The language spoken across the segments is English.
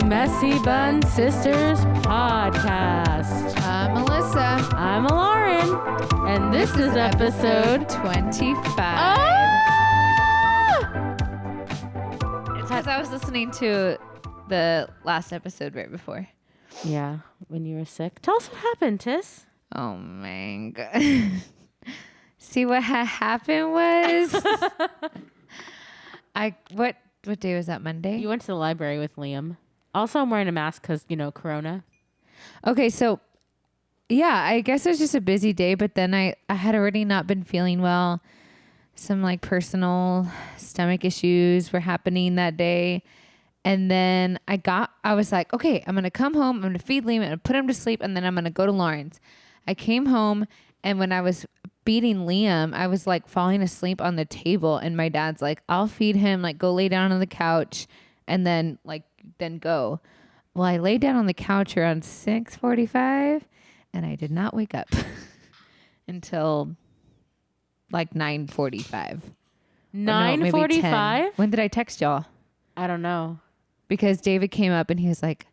Messy Bun Sisters podcast. I'm Melissa. I'm Lauren, and this is episode 25. Ah! It's because I was listening to the last episode right before. Yeah, when you were sick. Tell us what happened, Tiss. Oh my God. See what happened was what day was that? Monday? You went to the library with Liam. Also, I'm wearing a mask because, Corona. Okay, so yeah, I guess it was just a busy day, but then I had already not been feeling well. Some like personal stomach issues were happening that day. And then I was like, okay, I'm going to come home. I'm going to feed Liam. I'm going to put him to sleep. And then I'm going to go to Lauren's. I came home, and when I was feeding Liam, I was like falling asleep on the table. And my dad's like, I'll feed him, like go lay down on the couch and then go. Well, I laid down on the couch around 6:45 and I did not wake up until like 9:45. 9:45? When did I text y'all? I don't know. Because David came up and he was like,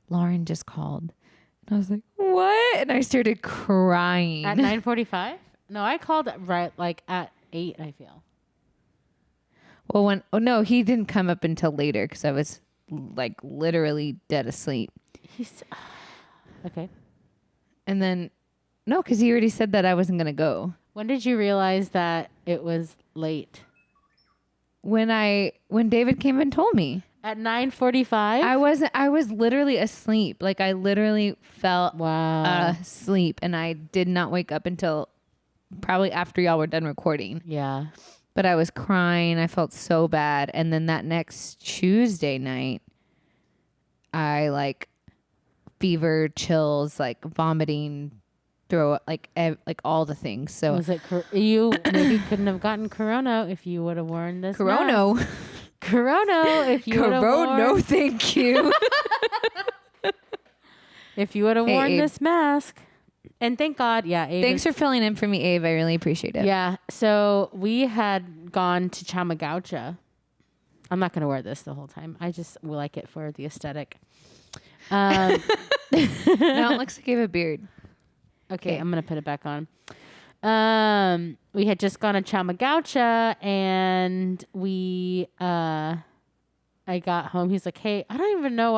Lauren just called. And I was like, what? And I started crying. At 9:45? No, I called right like at 8, I feel. Well, no, he didn't come up until later because I was like literally dead asleep. Okay. And then, no, because he already said that I wasn't going to go. When did you realize that it was late? When David came and told me. At 9:45? I was literally asleep. Like I literally fell asleep, and I did not wake up until probably after y'all were done recording. Yeah. But I was crying. I felt so bad. And then that next Tuesday night, I like fever, chills, like vomiting, throw up, like all the things. So was it you maybe couldn't have gotten corona if you would have worn this Corona. mask. Corona if you would have worn. No, thank you. If you would have worn Abe. This mask. And thank God, yeah. Abe Thanks for filling in for me, Abe. I really appreciate it. Yeah. So we had gone to Chamagaucha. I'm not going to wear this the whole time. I just like it for the aesthetic. Now it looks like you have a beard. Okay, I'm going to put it back on. We had just gone to Chamagaucha, and I got home. He's like, hey, I don't even know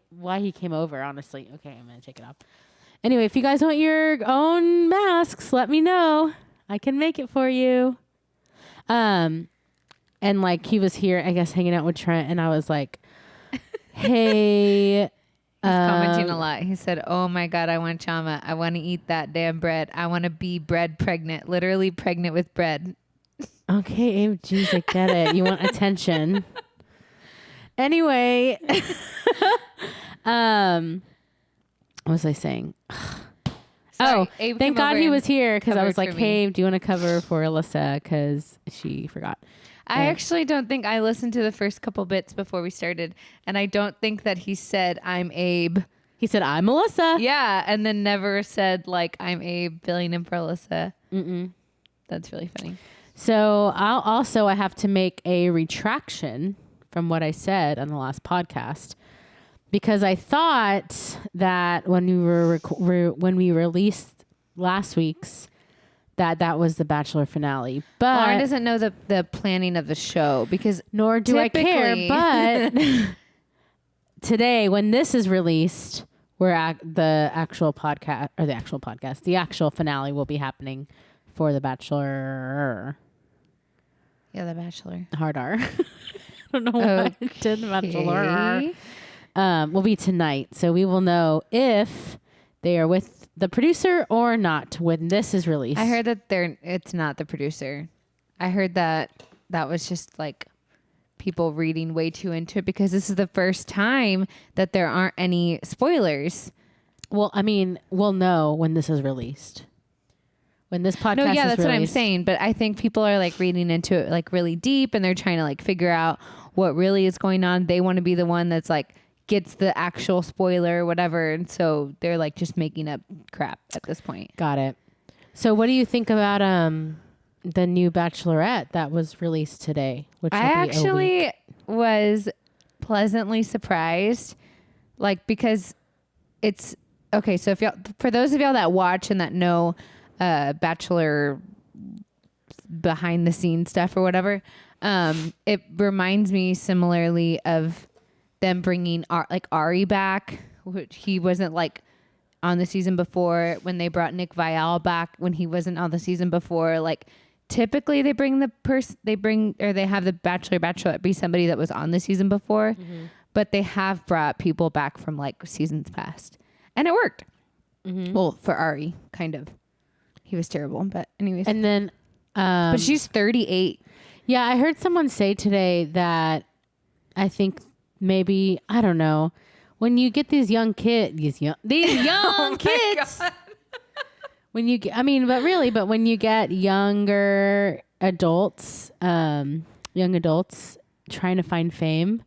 why he came over, honestly. Okay, I'm going to take it off. Anyway, if you guys want your own masks, let me know. I can make it for you. And like he was here, I guess, hanging out with Trent, and I was like, hey. He's commenting a lot. He said, oh my God, I want chama. I want to eat that damn bread. I want to be bread pregnant. Literally pregnant with bread. Okay, Abe, geez, I get it. You want attention. Anyway. What was I saying? Sorry, Abe thank came God over he and was here because I was like, covered for hey, me. do you want to cover for Alyssa? Because she forgot. I actually don't think I listened to the first couple bits before we started. And I don't think that he said, I'm Abe. He said, I'm Alyssa. Yeah. And then never said, like, I'm Abe filling in for Alyssa. Mm-mm. That's really funny. So I have to make a retraction from what I said on the last podcast. Because I thought that when we released last week's, that was the Bachelor finale. But Lauren doesn't know the planning of the show because nor do I care. But today, when this is released, the actual finale will be happening for the Bachelor. Yeah, the Bachelor. Hard R. I don't know why I did the Bachelor. Will be tonight. So we will know if they are with the producer or not when this is released. I heard that it's not the producer. I heard that was just like people reading way too into it because this is the first time that there aren't any spoilers. Well, I mean, we'll know when this is released. When this podcast is released. No, yeah, that's what I'm saying. But I think people are like reading into it like really deep and they're trying to like figure out what really is going on. They want to be the one that's like gets the actual spoiler or whatever. And so they're like just making up crap at this point. Got it. So what do you think about the new Bachelorette that was released today? Which I actually was pleasantly surprised Like, because it's okay. So for those of y'all that watch and that know Bachelor behind the scenes stuff or whatever, it reminds me similarly of them bringing Ari back, which he wasn't like on the season before, when they brought Nick Viall back when he wasn't on the season before. Like, typically they have the Bachelorette be somebody that was on the season before, but they have brought people back from like seasons past, and it worked. Well, for Ari, kind of. He was terrible, but anyways. And then, but she's 38. Yeah, I heard someone say today that I think maybe, I don't know, when you get these young kids, these young kids, when you get, but when you get younger adults, young adults trying to find fame,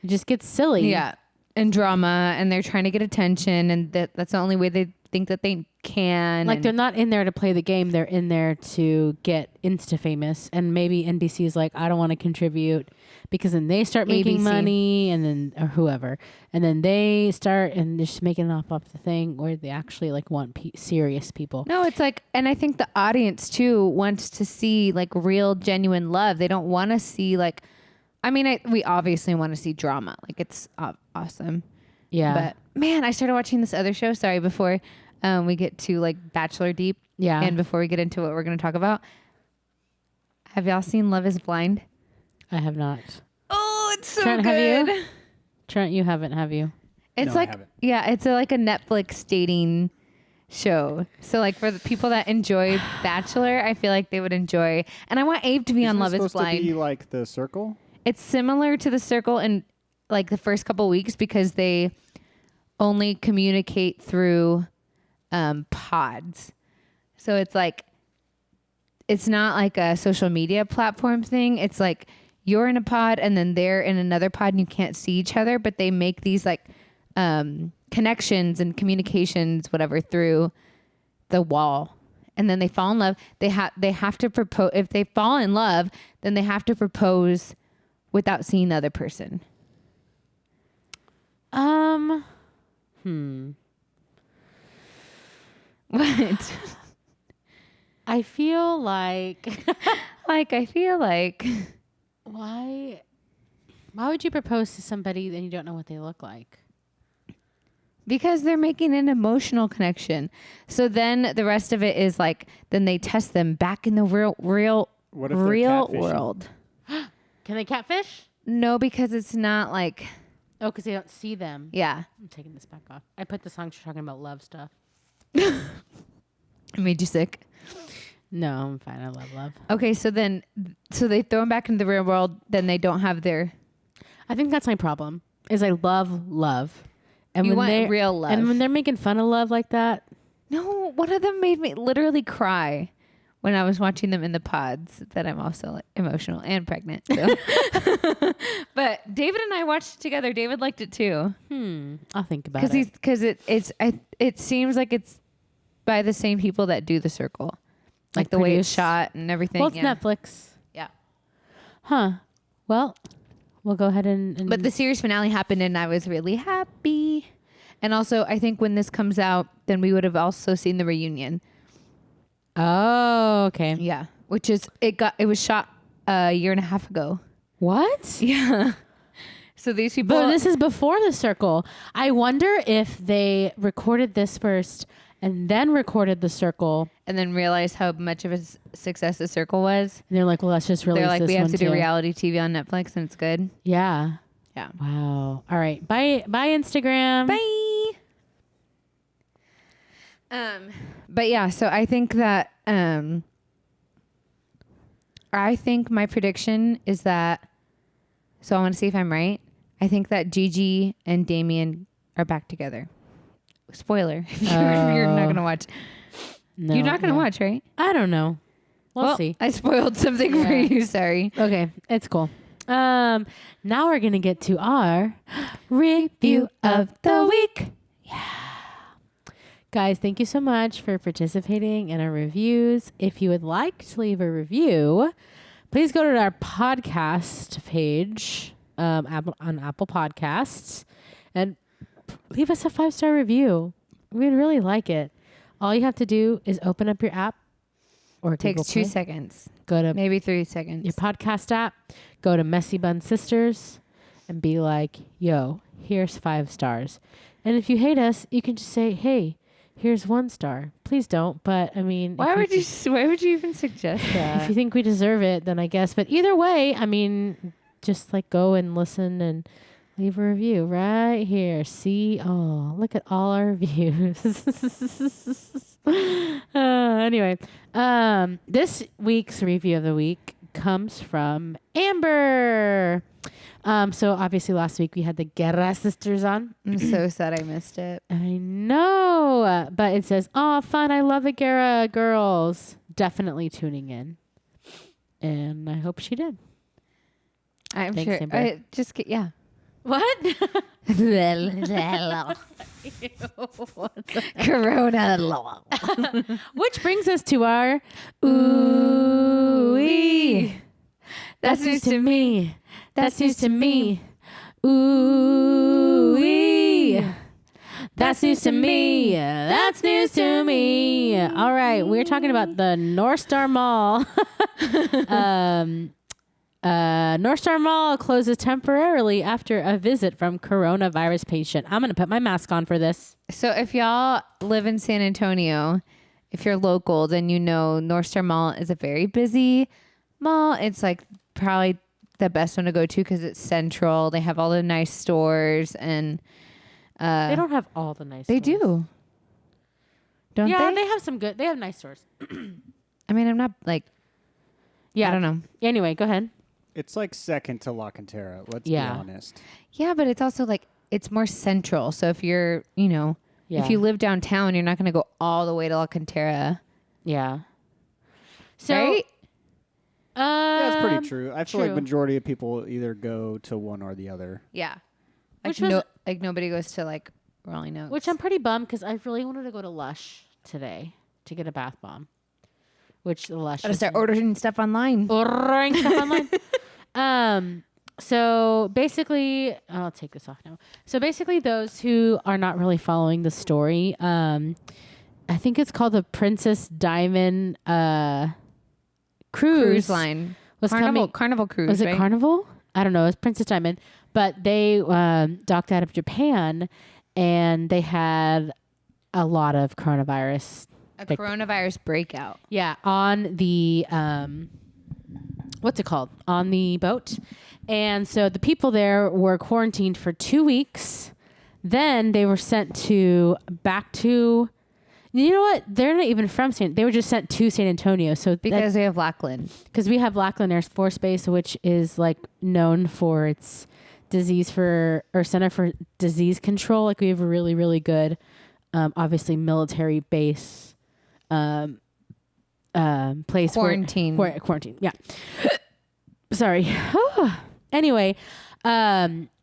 it just gets silly. Yeah. And drama, and they're trying to get attention, and that's the only way they think that they can. Like, they're not in there to play the game. They're in there to get Insta famous. And maybe NBC is like, I don't want to contribute, because then they start making money, and then, or whoever, and then they start and just making it off the thing where they actually like want serious people. No, it's like, and I think the audience too wants to see like real, genuine love. They don't want to see like, we obviously want to see drama. Like, it's awesome. Yeah. But man, I started watching this other show. Sorry, before we get to like Bachelor Deep. Yeah. And before we get into what we're going to talk about, have y'all seen Love is Blind? I have not. Oh, it's so Trent, good. have you? Trent, you haven't, have you? It's No, like, I haven't. yeah, it's like a Netflix dating show. So like for the people that enjoy Bachelor, I feel like they would enjoy. And I want Abe to be on Love is supposed Blind. to be like The Circle? It's similar to The Circle in like the first couple weeks, because they only communicate through pods. So it's like, it's not like a social media platform thing. It's like you're in a pod and then they're in another pod and you can't see each other, but they make these like connections and communications, whatever, through the wall. And then they fall in love. They have to propose. If they fall in love, then they have to propose without seeing the other person. What? I feel like I feel like why would you propose to somebody and you don't know what they look like? because they're making an emotional connection. So then the rest of it is like, then they test them back in the real What if they're real catfishing? world. Can they catfish? No, because it's not like, Oh, because they don't see them. yeah. I'm taking this back off. I put the song talking about love stuff. It made you sick. No, I'm fine. I love love. Okay, so they throw them back into the real world. Then they don't have their. I think that's my problem. Is I love love, and You when want they're real love. and when they're making fun of love like that, No, one of them made me literally cry when I was watching them in the pods. That I'm also like, emotional and pregnant. So. But David and I watched it together. David liked it too. I'll think about it. Because it seems like it's by the same people that do The Circle, like the way it's produce? shot and everything. Well, it's yeah. Netflix. Yeah. Huh. Well, we'll go ahead and But the series finale happened and I was really happy. And also, I think when this comes out, then we would have also seen the reunion. Oh, okay. Yeah. Which is, it was shot a year and a half ago. What? Yeah. So these people. But this is before The Circle. I wonder if they recorded this first and then recorded The Circle. And then realized how much of a success The Circle was. And they're like, well, let's just release They're like, this we have one to do too. reality TV on Netflix and it's good. Yeah. Yeah. Wow. All right. Bye, Instagram. Bye. But yeah, so I think that I think my prediction is that, so I want to see if I'm right. I think that Gigi and Damien are back together. Spoiler. If you're not going to watch. No, You're not going to yeah. watch, right? I don't know. We'll see. I spoiled something for Yeah. you. Sorry. Okay. It's cool. Now we're going to get to our review of the week. Yeah. Guys, thank you so much for participating in our reviews. If you would like to leave a review, please go to our podcast page on Apple Podcasts and leave us a 5-star review. We'd really like it. All you have to do is open up your app or It takes Google 2 Play. seconds. Go to Maybe 3 seconds. your podcast app, go to Messy Bun Sisters and be like, yo, here's 5 stars. And if you hate us, you can just say, hey, here's 1 star. Please don't. But I mean, Why would you even suggest if that? you think we deserve it, then I guess. But either way, I mean, just like go and listen and leave a review right here. See, oh, look at all our reviews. Anyway, this week's review of the week comes from Amber. So obviously last week we had the Guerra sisters on. I'm so sad I missed it. I know, but it says, "Oh, fun! I love the Guerra girls." Definitely tuning in, and I hope she did. I'm Thanks, sure. Amber. I just get, yeah. What? Corona. Which brings us to our ooh-wee. That's news to me. That's news to me. Ooh-wee. That's news to me. That's news to me. All right, we're talking about the North Star Mall. North Star Mall closes temporarily after a visit from coronavirus patient. I'm going to put my mask on for this. So if y'all live in San Antonio, if you're local, then you know North Star Mall is a very busy mall. It's like probably the best one to go to because it's central. They have all the nice stores and They don't have all the nice they stores. do. Don't Yeah, they? they have some good. They have nice stores. I mean, I'm not like, Yeah, I don't know. Anyway, go ahead. It's like second to La Cantera. Let's Yeah. be honest. Yeah, but it's also like, it's more central. So if you're, you know, Yeah. if you live downtown, you're not going to go all the way to La Cantera. Yeah. So, Right? That's pretty true. I feel true. like majority of people either go to one or the other. Yeah. Which Like, was- like nobody goes to like Rolling Oaks. Which I'm pretty bummed because I really wanted to go to Lush today to get a bath bomb. Which the Lush Gotta is start ordering stuff online. ordering stuff online. So basically, I'll take this off now. So basically, those who are not really following the story, I think it's called the Princess Diamond Cruise line. was Carnival, coming. Carnival Cruise, Was it right? Carnival? I don't know. It was Princess Diamond, but they docked out of Japan, and they had a lot of coronavirus. A coronavirus breakout. Yeah, on the what's it called? On the boat. And so the people there were quarantined for 2 weeks. Then they were sent back to, you know what? They're not even from they were just sent to San Antonio. So Because they have Lackland. because we have Lackland Air Force Base, which is like known for its Center for Disease Control. Like we have a really, really good, obviously military base, place Quarantine. quarantine. Yeah. Sorry. Anyway,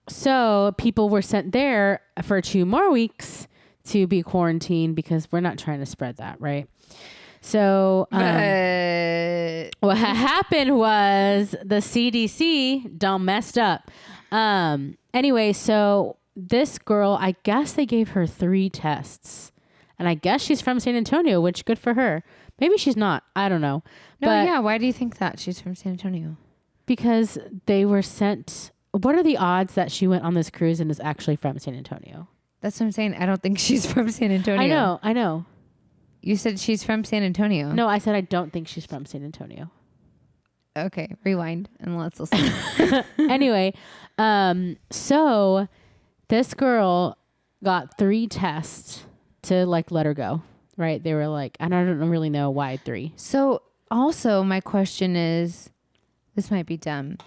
so people were sent there for 2 more weeks to be quarantined because we're not trying to spread that, right? So what happened was the CDC done messed up. Anyway, so this girl, I guess they gave her 3 tests, and I guess she's from San Antonio, which good for her. Maybe she's not. I don't know. No, But yeah. Why do you think that? She's from San Antonio. because they were sent. What are the odds that she went on this cruise and is actually from San Antonio? That's what I'm saying. I don't think she's from San Antonio. I know. You said she's from San Antonio. No, I said I don't think she's from San Antonio. Okay, rewind and let's listen. Anyway, so this girl got 3 tests to like let her go. Right? They were like, and I don't really know why 3. So also my question is, this might be dumb.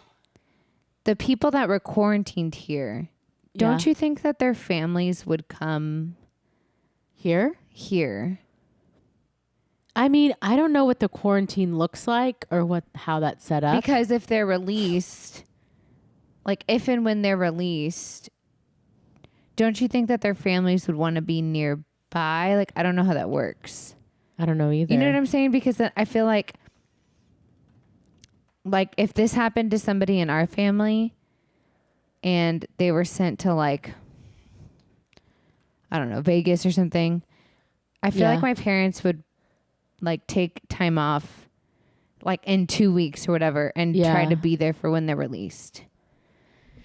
The people that were quarantined here, don't you think that their families would come here? I mean, I don't know what the quarantine looks like or how that's set up. Because if they're released, like if and when they're released, don't you think that their families would want to be nearby? Like, I don't know how that works. I don't know either. You know what I'm saying? Because then I feel like if this happened to somebody in our family and they were sent to like, I don't know, Vegas or something. I feel Yeah. like my parents would like take time off like in 2 weeks or whatever and try Yeah. to be there for when they're released.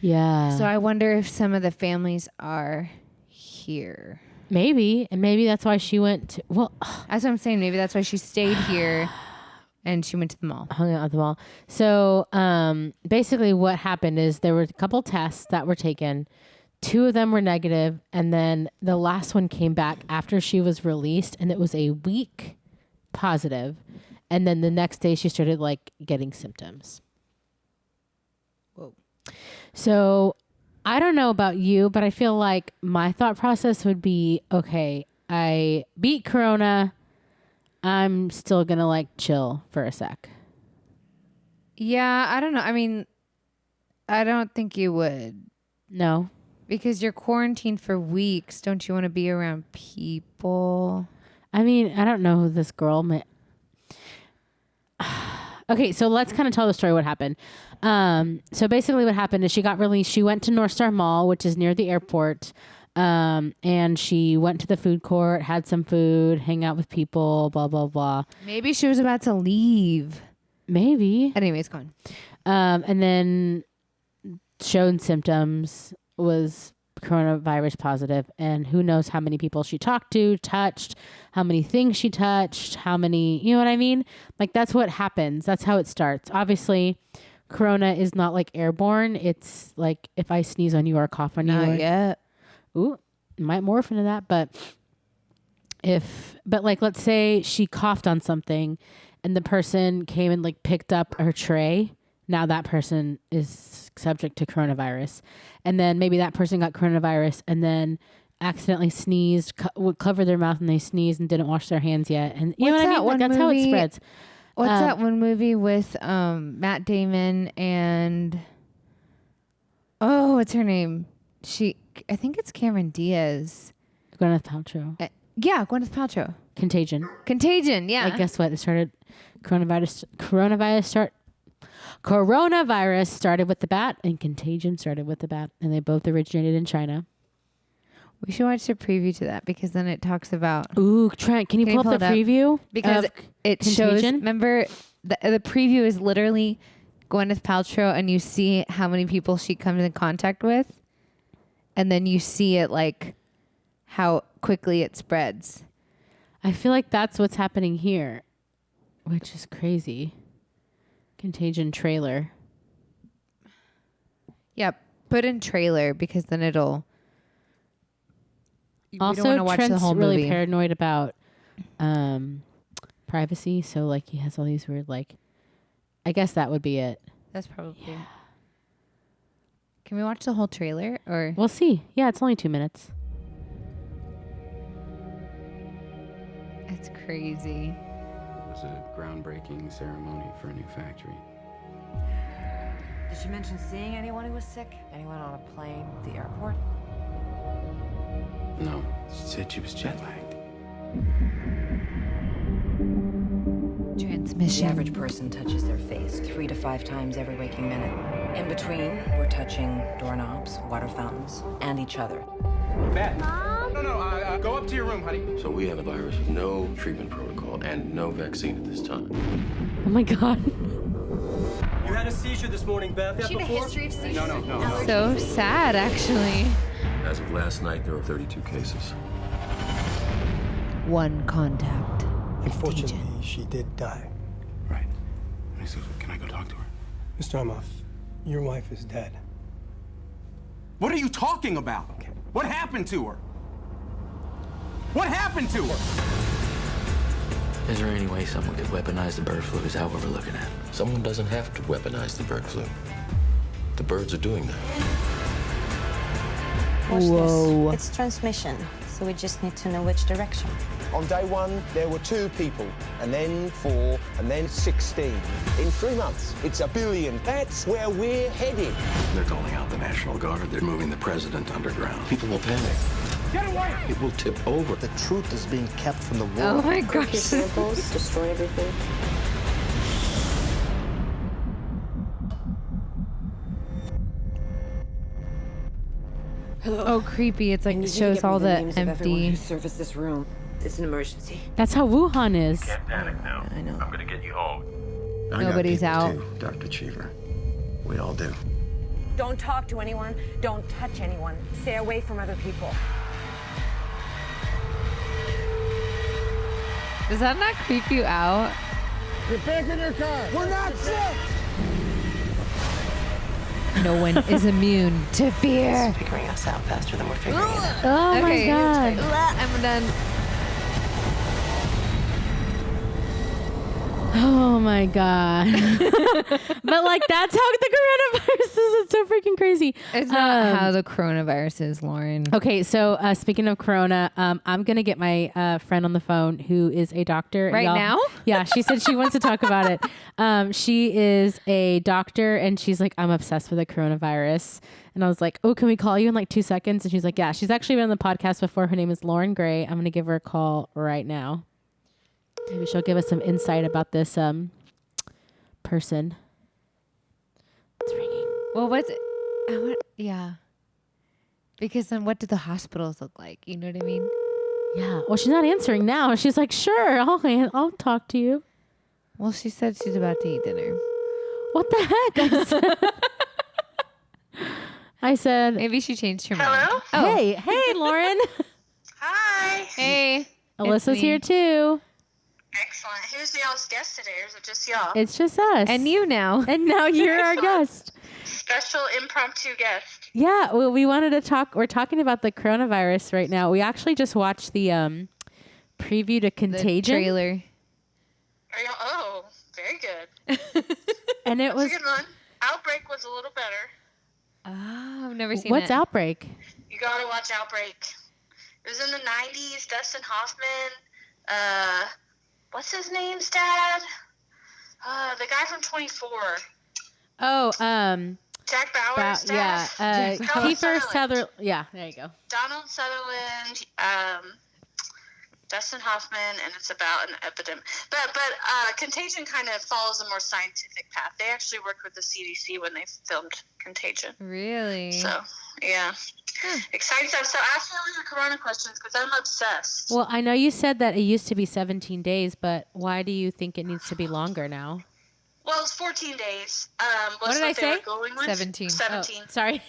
Yeah. So I wonder if some of the families are here. Maybe. And maybe that's why she went to, well, That's what I'm saying. Maybe that's why she stayed here and she went to the mall. hung out at the mall. So basically what happened is there were a couple tests that were taken. 2 of them were negative, and then the last one came back after she was released, and it was a week positive. And then the next day she started like getting symptoms. Whoa. So I don't know about you, but I feel like my thought process would be, okay, I beat Corona. I'm still going to like chill for a sec. Yeah, I don't know. I mean, I don't think you would. No. Because you're quarantined for weeks. Don't you want to be around people? I mean, I don't know who this girl met. Okay, so let's kind of tell the story what happened. So basically what happened is she got released. She went to North Star Mall, which is near the airport. And she went to the food court, had some food, hang out with people, blah, blah, blah. Maybe she was about to leave. Maybe. Anyways, go on. And then showed symptoms, was coronavirus positive, and who knows how many people she talked to, touched, how many things she touched, how many, you know what I mean? Like that's what happens. That's how it starts. Obviously, corona is not like airborne. It's like if I sneeze on you or cough on you. Not yet. Ooh, might morph into that, but like let's say she coughed on something and the person came and like picked up her tray. Now that person is subject to coronavirus. And then maybe that person got coronavirus and then accidentally sneezed, would cover their mouth and they sneezed and didn't wash their hands yet. And you know what I mean? Like, that's how it spreads. What's that one movie with Matt Damon and what's her name? I think it's Cameron Diaz. Gwyneth Paltrow. Yeah, Gwyneth Paltrow. Contagion. Contagion, yeah. Like, guess what? It started, coronavirus started with the bat and Contagion started with the bat. And they both originated in China. We should watch the preview to that because then it talks about... Ooh, Trent, can you pull up the preview? Because it Contagion? shows... Remember, the preview is literally Gwyneth Paltrow and you see how many people she comes in contact with. And then you see it like how quickly it spreads. I feel like that's what's happening here, which is crazy. Contagion trailer. Yeah, put in trailer because then it'll... Also, we don't watch Trent's the whole really movie. paranoid about privacy. So, like, he has all these weird, like... I guess that would be it. That's probably... Yeah. Can we watch the whole trailer or... We'll see. Yeah, it's only 2 minutes. It's crazy. It was a groundbreaking ceremony for a new factory. Did she mention seeing anyone who was sick? Anyone on a plane, the airport? No, she said she was jet lagged. Transmission. The average person touches their face 3 to 5 times every waking minute. In between, we're touching doorknobs, water fountains, and each other. Beth. Mom? No, go up to your room, honey. So we have a virus with no treatment protocol and no vaccine at this time. Oh, my God. You had a seizure this morning, Beth. She had a history of seizures. No. So sad, actually. As of last night, there are 32 cases. 1 contact. Unfortunately, she did die. Right. Can I go talk to her? Mr. Amoff, your wife is dead. What are you talking about? What happened to her? What happened to her? Is there any way someone could weaponize the bird flu? Is that what we're looking at? Someone doesn't have to weaponize the bird flu. The birds are doing that. Watch Whoa. this. It's transmission, so we just need to know which direction. On day 1, there were 2 people, and then 4, and then 16. In 3 months, it's 1 billion. That's where we're headed. They're calling out the National Guard. They're moving the president underground. People will panic. Get away! It will tip over. The truth is being kept from the Oh world. my gosh. Samples, destroy everything. Oh, creepy. It's like it shows all the empty. Surface this room. It's an emergency. That's how Wuhan is. Can't panic now. I know. I'm gonna get you home. Nobody's out. Dr. Cheever. We all do. Don't talk to anyone. Don't touch anyone. Stay away from other people. Does that not creep you out? Get back in your car. We're not sick. No one is immune to fear. It's figuring us out faster than we're figuring it out. Oh Okay. my god. I'm done. Oh my god. But like that's how the coronavirus is. It's so freaking crazy. It's not how the coronavirus is, Lauren. Okay, so speaking of corona, I'm gonna get my friend on the phone who is a doctor. Right now? Yeah, she said she wants to talk about it. She is a doctor, and she's like, I'm obsessed with the coronavirus. And I was like, oh, can we call you in like 2 seconds? And she's like, yeah. She's actually been on the podcast before. Her name is Lauren Gray. I'm gonna give her a call right now. Maybe she'll give us some insight about this person. It's ringing. Well, what's it? Yeah. Because then what do the hospitals look like? You know what I mean? Yeah. Well, she's not answering now. She's like, sure, I'll talk to you. Well, she said she's about to eat dinner. What the heck? I said. Maybe she changed her mind. Hello? Oh. Hey, Lauren. Hi. Hey. Alyssa's here too. Excellent. Who's y'all's guest today, or is it just y'all? It's just us. And you now. And now you're our guest. Special impromptu guest. Yeah, well, we wanted to talk. We're talking about the coronavirus right now. We actually just watched the preview to Contagion. The trailer. Are y'all? Oh, very good. And it was a good one. Outbreak was a little better. Oh, I've never seen What's it. Outbreak? You gotta watch Outbreak. It was in the 90s. Dustin Hoffman. What's his name's dad? The guy from 24. Oh, Jack Bauer's dad. Yeah. Donald Kiefer Sutherland. Sutherland. Yeah, there you go. Donald Sutherland, Dustin Hoffman, and it's about an epidemic. But Contagion kind of follows a more scientific path. They actually worked with the CDC when they filmed Contagion. Really? So, yeah. Exciting stuff. So ask me all your corona questions because I'm obsessed. Well, I know you said that it used to be 17 days, but why do you think it needs to be longer now? Well, it's 14 days. What did I say? 17. 17. Oh, sorry.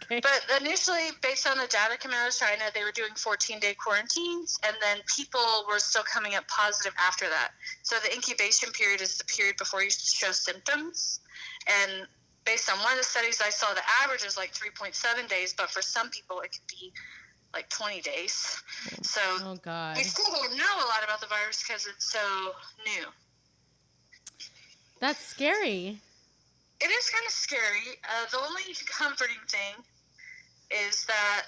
Okay. But initially, based on the data coming out of China, they were doing 14-day quarantines, and then people were still coming up positive after that. So the incubation period is the period before you show symptoms. And based on one of the studies I saw, the average is like 3.7 days, but for some people it could be like 20 days. So oh God. we still don't know a lot about the virus because it's so new. That's scary. It is kind of scary. The only comforting thing is that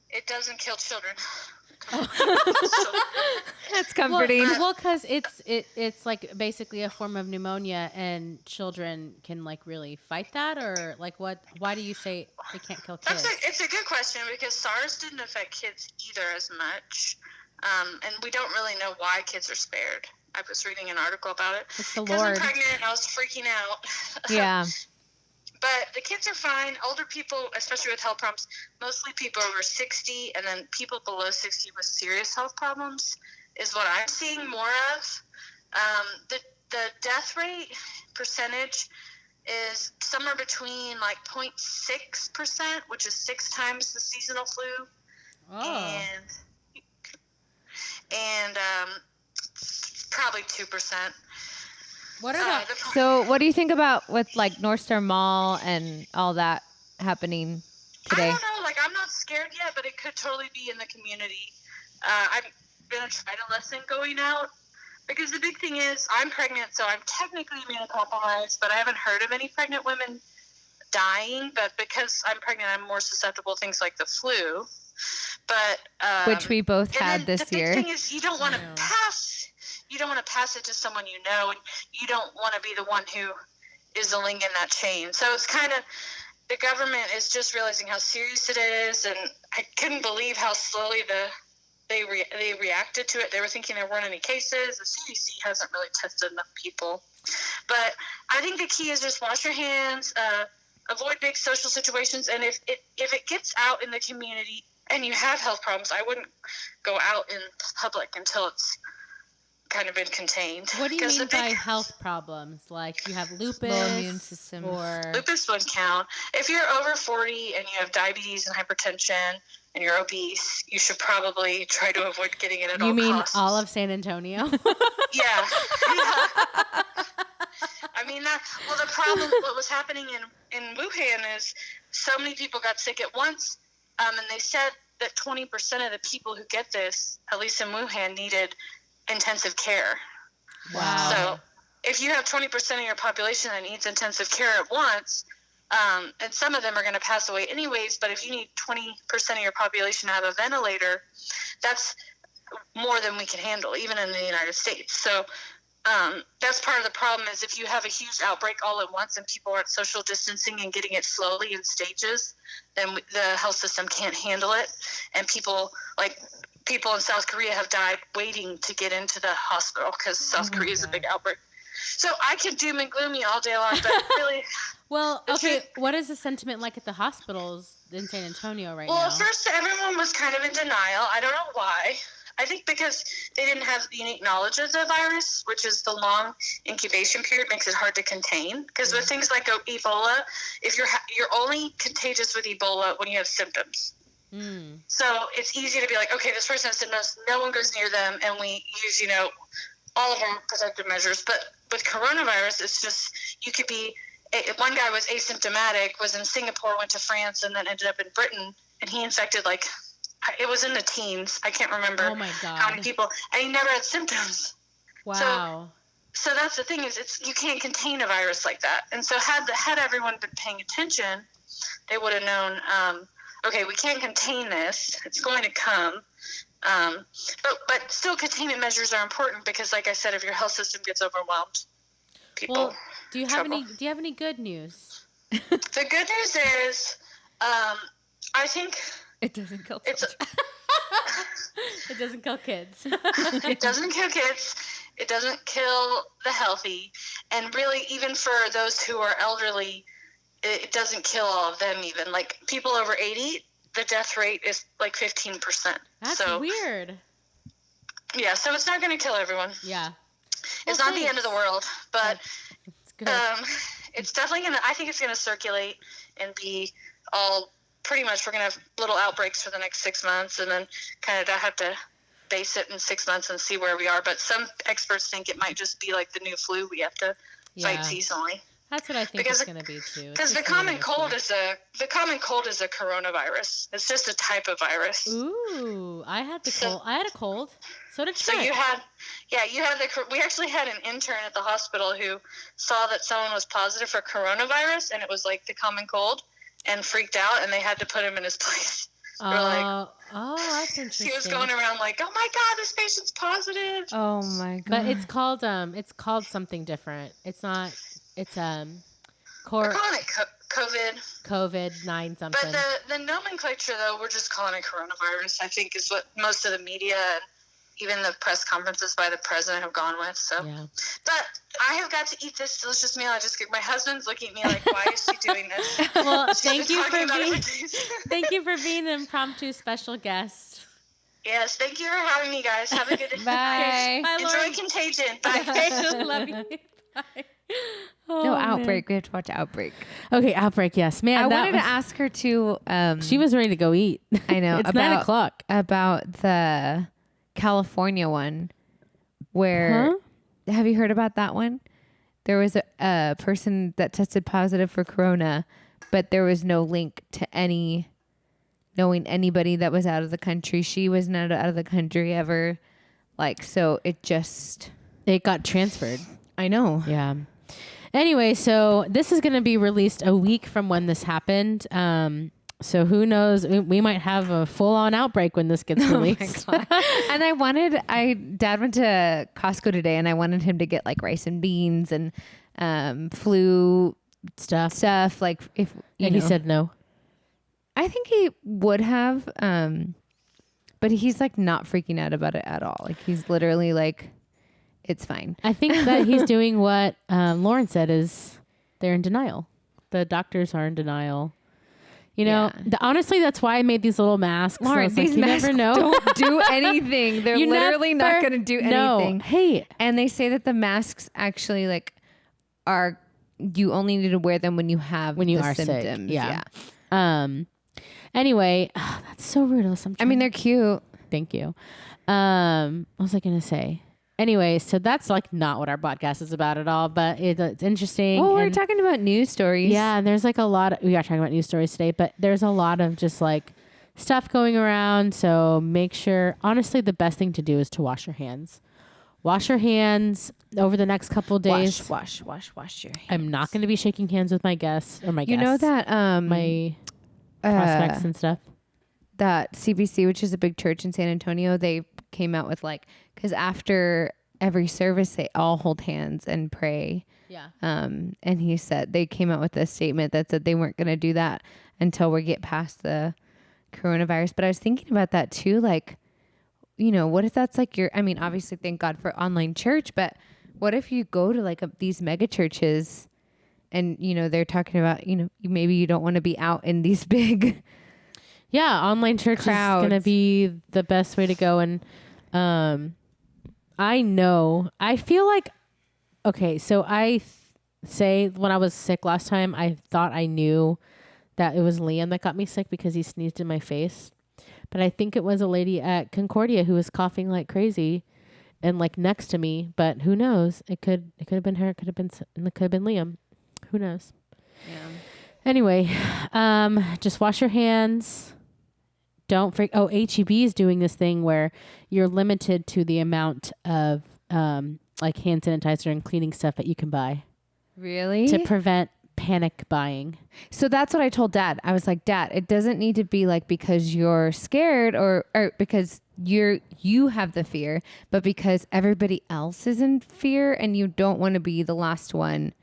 it doesn't kill children. That's comforting. Well, because it's like basically a form of pneumonia, and children can like really fight that, or like what? Why do you say they can't kill kids? It's a good question because SARS didn't affect kids either as much, and we don't really know why kids are spared. I was reading an article about it. It's the Because Lord. I'm pregnant, I was freaking out. Yeah. But the kids are fine. Older people, especially with health problems, mostly people over 60, and then people below 60 with serious health problems is what I'm seeing more of. The death rate percentage is somewhere between like 0.6%, which is 6 times the seasonal flu. Oh. And probably 2%. What about So what do you think about with like North Star Mall and all that happening today? I don't know. Like, I'm not scared yet, but it could totally be in the community. I've been a adolescent going out because the big thing is I'm pregnant, so I'm technically immunocompromised, but I haven't heard of any pregnant women dying. But because I'm pregnant, I'm more susceptible to things like the flu. But which we both had this year. The big thing is you don't want to pass. You don't want to pass it to someone you know, and you don't want to be the one who is the link in that chain. So it's kind of, the government is just realizing how serious it is, and I couldn't believe how slowly they reacted to it. They were thinking there weren't any cases. The CDC hasn't really tested enough people. But I think the key is just wash your hands, avoid big social situations. And if it gets out in the community and you have health problems, I wouldn't go out in public until it's kind of been contained. What do you mean by health problems? Like you have lupus, low immune system, or lupus would count. If you're over 40 and you have diabetes and hypertension and you're obese, you should probably try to avoid getting it at all costs. You mean all of San Antonio? Yeah. I mean, the problem, what was happening in Wuhan is so many people got sick at once, and they said that 20% of the people who get this, at least in Wuhan, needed intensive care. Wow. So if you have 20% of your population that needs intensive care at once, and some of them are going to pass away anyways, but if you need 20% of your population to have a ventilator, that's more than we can handle, even in the United States. So that's part of the problem is if you have a huge outbreak all at once and people aren't social distancing and getting it slowly in stages, then the health system can't handle it. And people in South Korea have died waiting to get into the hospital because South Korea is a big outbreak. So I could doom and gloomy all day long, but really... Well, okay, what is the sentiment like at the hospitals in San Antonio right now? Well, at first everyone was kind of in denial. I don't know why. I think because they didn't have unique knowledge of the virus, which is the long incubation period makes it hard to contain. Because with things like Ebola, if you're only contagious with Ebola when you have symptoms. So it's easy to be like, okay, this person has symptoms, no one goes near them, and we use, all of our protective measures. But with coronavirus, it's just, you could be, one guy was asymptomatic, was in Singapore, went to France, and then ended up in Britain, and he infected it was in the teens. I can't remember how many people, and he never had symptoms. Wow. So that's the thing is, you can't contain a virus like that. And so had everyone been paying attention, they would have known, okay, we can't contain this. It's going to come. But still containment measures are important because, like I said, if your health system gets overwhelmed, people. Well, do you have any good news? The good news is, I think it doesn't kill children. It doesn't kill kids. It doesn't kill kids. It doesn't kill the healthy, and really, even for those who are elderly, it doesn't kill all of them. Even like people over 80, the death rate is like 15%. That's weird. Yeah, so it's not going to kill everyone. Yeah. It's not the end of the world, but it's definitely going to, I think it's going to circulate and be all, pretty much we're going to have little outbreaks for the next 6 months and then kind of have to base it in 6 months and see where we are. But some experts think it might just be like the new flu we have to fight seasonally. That's what I think it's going to be too. Because the common cold is a coronavirus. It's just a type of virus. Ooh, I had cold. I had a cold. So did Trent. So we actually had an intern at the hospital who saw that someone was positive for coronavirus, and it was like the common cold, and freaked out, and they had to put him in his place. Oh, that's interesting. He was going around like, "Oh my God, this patient's positive." Oh my God! But it's called something different. It's not. It's we're calling it COVID-9 something. But the nomenclature, though, we're just calling it coronavirus. I think is what most of the media and even the press conferences by the president have gone with. So, But I have got to eat this delicious meal. My husband's looking at me like, "Why is she doing this?" Well, thank you for being an impromptu special guest. Yes, thank you for having me, guys. Have a good day. Bye. Enjoy Contagion. Bye. Love you. Bye. No, Outbreak. We have to watch Outbreak. Okay, Outbreak. Yes, man. I wanted to ask her to. She was ready to go eat. I know. It's 9 o'clock. About the California one, where have you heard about that one? There was a person that tested positive for corona, but there was no link to knowing anybody that was out of the country. She was not out of the country ever. So it got transferred. I know. Yeah. Anyway, so this is going to be released a week from when this happened. So who knows? We might have a full-on outbreak when this gets released. Oh my God. And Dad went to Costco today, and I wanted him to get rice and beans and flu stuff. Like if he said no. I think he would have, but he's not freaking out about it at all. He's literally it's fine. I think that he's doing what Lauren said is they're in denial. The doctors are in denial. You know, honestly, that's why I made these little masks. Lauren, these masks never know. don't do anything. They're literally not going to do anything. No. Hey. And they say that the masks actually are, you only need to wear them when you have symptoms. Sick. Yeah. Anyway, that's so rude. I mean, they're cute. Thank you. What was I going to say? Anyway, so that's not what our podcast is about at all, but it's interesting. Well, we're talking about news stories. Yeah, and there's a lot. We are talking about news stories today, but there's a lot of just stuff going around. So make sure, honestly, the best thing to do is to wash your hands. Wash your hands over the next couple of days. Wash your hands. I'm not going to be shaking hands with my guests or my guests. You know that my prospects and stuff. That CBC, which is a big church in San Antonio, they came out with because after every service they all hold hands and pray. Yeah. And he said they came out with a statement that said they weren't going to do that until we get past the coronavirus. But I was thinking about that too. What if that's obviously thank God for online church, but what if you go to these mega churches and, they're talking about, maybe you don't want to be out in these big online church crowds. is going to be the best way to go. And I feel okay, so say when I was sick last time, I thought I knew that it was Liam that got me sick because he sneezed in my face. But I think it was a lady at Concordia who was coughing like crazy and next to me. But who knows? It could have been her. It could have been Liam. Who knows? Yeah. Anyway, just wash your hands. Don't freak. Oh, HEB is doing this thing where you're limited to the amount of hand sanitizer and cleaning stuff that you can buy. Really? To prevent panic buying. So that's what I told Dad. I was like, Dad, it doesn't need to be because you're scared or because you have the fear, but because everybody else is in fear and you don't want to be the last one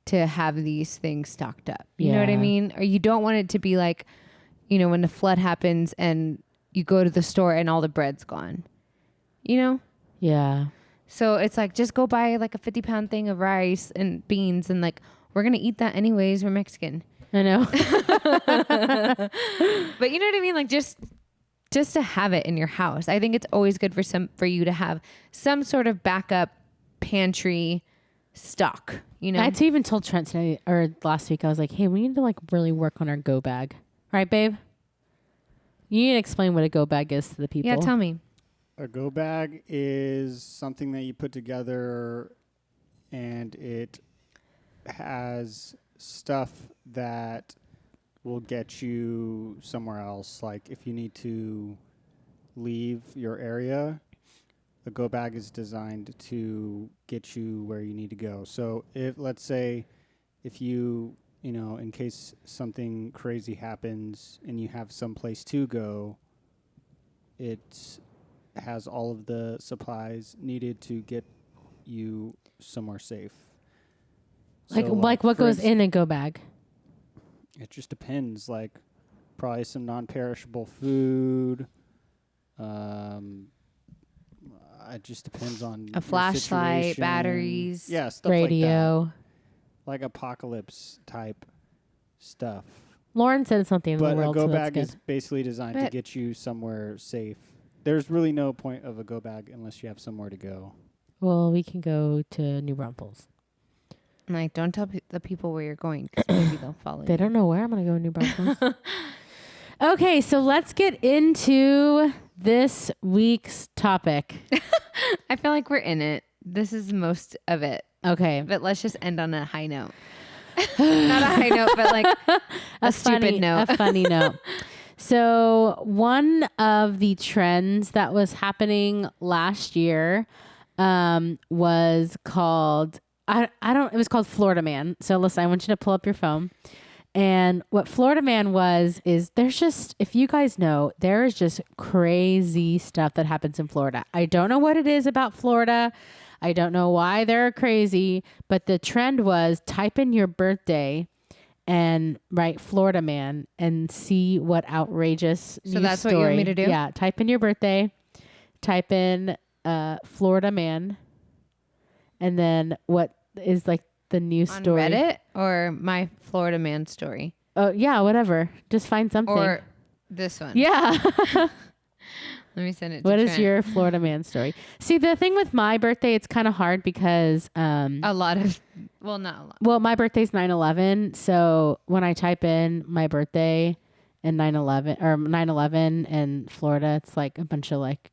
to have these things stocked up. You know what I mean? Or you don't want it to be when the flood happens and you go to the store and all the bread's gone. Yeah. So it's just go buy a 50-pound thing of rice and beans and we're going to eat that anyways. We're Mexican. I know. But you know what I mean? Just to have it in your house. I think it's always good for you to have some sort of backup pantry stock, I even told Trent today or last week, I was like, hey, we need to really work on our go bag. Right, babe? You need to explain what a go bag is to the people. Yeah, tell me. A go bag is something that you put together and it has stuff that will get you somewhere else. If you need to leave your area, a go bag is designed to get you where you need to go. So let's say if you in case something crazy happens and you have some place to go, it has all of the supplies needed to get you somewhere safe. What goes in a go bag? It just depends. Probably some non-perishable food. It just depends on a flashlight, batteries, stuff radio, like apocalypse type stuff. Lauren said something in the world. But a go bag is basically designed to get you somewhere safe. There's really no point of a go bag unless you have somewhere to go. Well, we can go to New Braunfels. Don't tell the people where you're going because maybe they'll follow you. They don't know where I'm going to go in New Braunfels. Okay, so let's get into this week's topic. I feel like we're in it. This is most of it. Okay. But let's just end on a high note. Not a high note, but a stupid note. A funny note. So one of the trends that was happening last year was called, it was called Florida Man. So listen, I want you to pull up your phone. And what Florida Man is there's just, if you guys know, there is just crazy stuff that happens in Florida. I don't know what it is about Florida. I don't know why they're crazy, but the trend was type in your birthday and write Florida Man and see what outrageous So that's story. What you want me to do? Yeah. Type in your birthday, type in Florida Man, and then what is the news On story. Reddit or my Florida man story? Oh, yeah, whatever. Just find something. Or this one. Yeah. Let me send it to What is Trent. your Florida man story? See, the thing with my birthday, it's kind of hard because a lot of, well, not a lot. well, my birthday's 9/11, so when I type in my birthday and 9/11 or 9/11 and Florida, it's like a bunch of like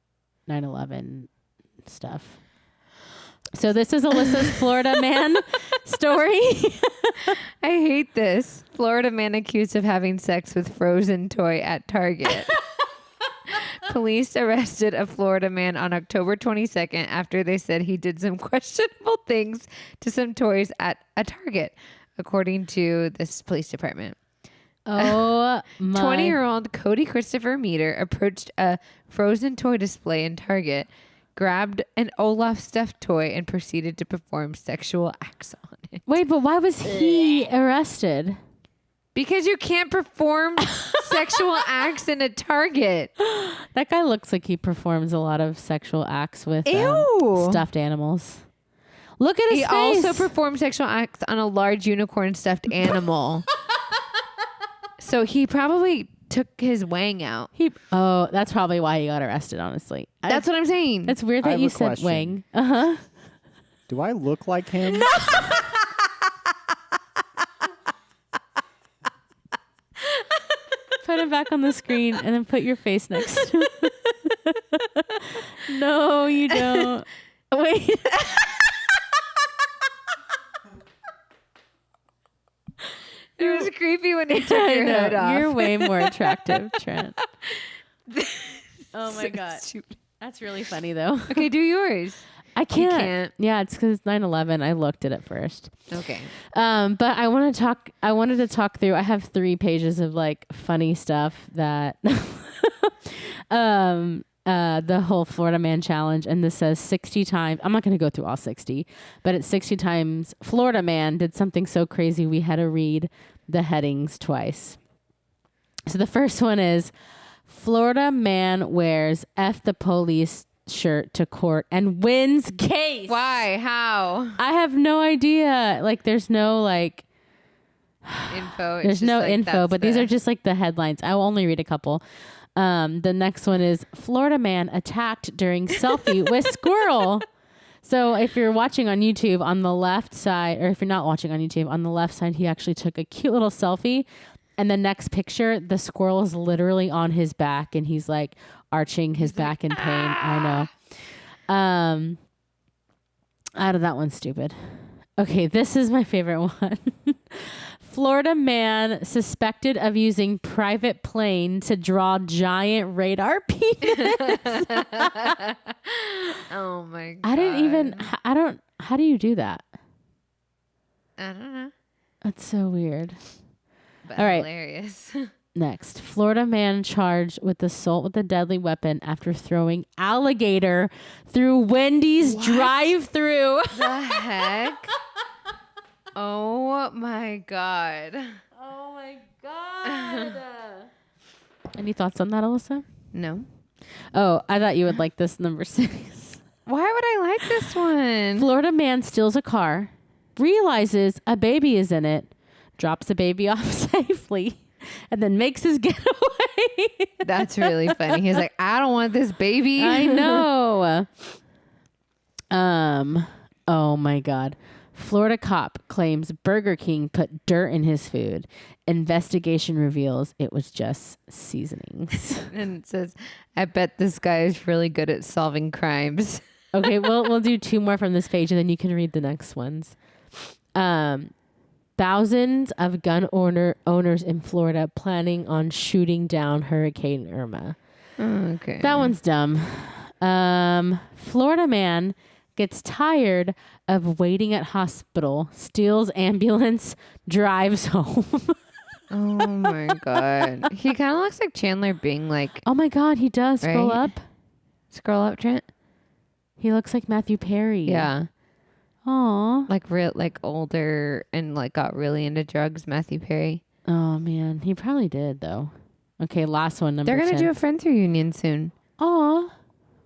9/11 stuff. So this is Alyssa's Florida man story. I hate this. Florida man accused of having sex with frozen toy at Target. Police arrested a Florida man on October 22nd after they said he did some questionable things to some toys at a Target, according to this police department. Oh, my. 20-year-old Cody Christopher Meter approached a frozen toy display in Target, grabbed an Olaf stuffed toy, and proceeded to perform sexual acts on it. Wait, but why was he arrested? Because you can't perform sexual acts in a Target. That guy looks like he performs a lot of sexual acts with Ew. stuffed animals. Look at his He face. also performed sexual acts on a large unicorn stuffed animal. So he probably took his wang out. That's probably why he got arrested, honestly. That's what I'm saying. It's weird I that have you a said question. wang. Uh-huh. Do I look like him? No. Put him back on the screen and then put your face next to him. No, you don't. Wait. It was creepy when you took I your know. hood off. You're way more attractive, Trent. Oh my So God. stupid. That's really funny, though. Okay, do yours. I can't. can't. Yeah, it's because it's 9/11. I looked at it first. Okay. But I wanted to talk through. I have 3 pages of like funny stuff that the whole Florida Man challenge, and this says 60 times. I'm not going to go through all 60, but it's 60 times Florida Man did something so crazy we had to read the headings twice. So the first one is Florida Man wears F the police shirt to court and wins case. Why? How? I have no idea. Like, there's no like Info. It's there's just no like, info, that's but these are just like the headlines. I will only read a couple. The next one is Florida man attacked during selfie with squirrel. So if you're watching on YouTube, on the left side, or if you're not watching on YouTube, on the left side, he actually took a cute little selfie. And the next picture, the squirrel is literally on his back, and he's like arching his back in pain. I know. That one's stupid. Okay, this is my favorite one. Florida man suspected of using private plane to draw giant radar penis. Oh my God. How do you do that? I don't know. That's so weird. But All right. hilarious. Next, Florida man charged with assault with a deadly weapon after throwing alligator through Wendy's drive-thru. The heck? Oh my God. Oh my God. Any thoughts on that, Alyssa? No. Oh, I thought you would like this number 6. Why would I like this one? Florida man steals a car, realizes a baby is in it, drops the baby off safely, and then makes his getaway. That's really funny. He's like, I don't want this baby. I know. Oh my God. Florida cop claims Burger King put dirt in his food. Investigation reveals it was just seasonings. And it says, I bet this guy is really good at solving crimes. Okay, we'll do 2 more from this page, and then you can read the next ones. Thousands of gun owners in Florida planning on shooting down Hurricane Irma. Okay. That one's dumb. Florida man gets tired of waiting at hospital, steals ambulance, drives home. Oh my God. He kind of looks like Chandler Bing, like. Oh my God, he does. Scroll Right? up. Scroll up, Trent. He looks like Matthew Perry. Yeah. Aw. Like older and like got really into drugs, Matthew Perry. Oh man, he probably did though. Okay, last one. Number They're going 10. to do a Friends reunion soon. Aw.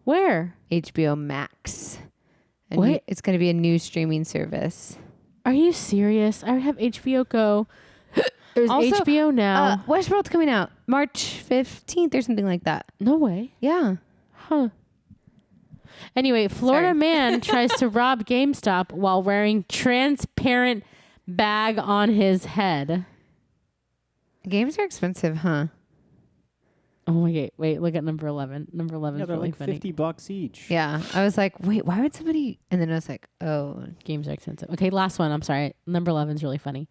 Where? HBO Max. And What? it's going to be a new streaming service. Are you serious? I have HBO Go. There's Also, HBO Now. Westworld's coming out March 15th or something like that. No way. Yeah. Huh. Anyway, Florida man tries to rob GameStop while wearing transparent bag on his head. Games are expensive, huh? Oh my god! Wait, look at number 11. Number 11 is they're really like funny. $50 each. Yeah. I was like, wait, why would somebody? And then I was like, oh, Games are expensive. Okay, last one. I'm sorry. Number 11 is really funny.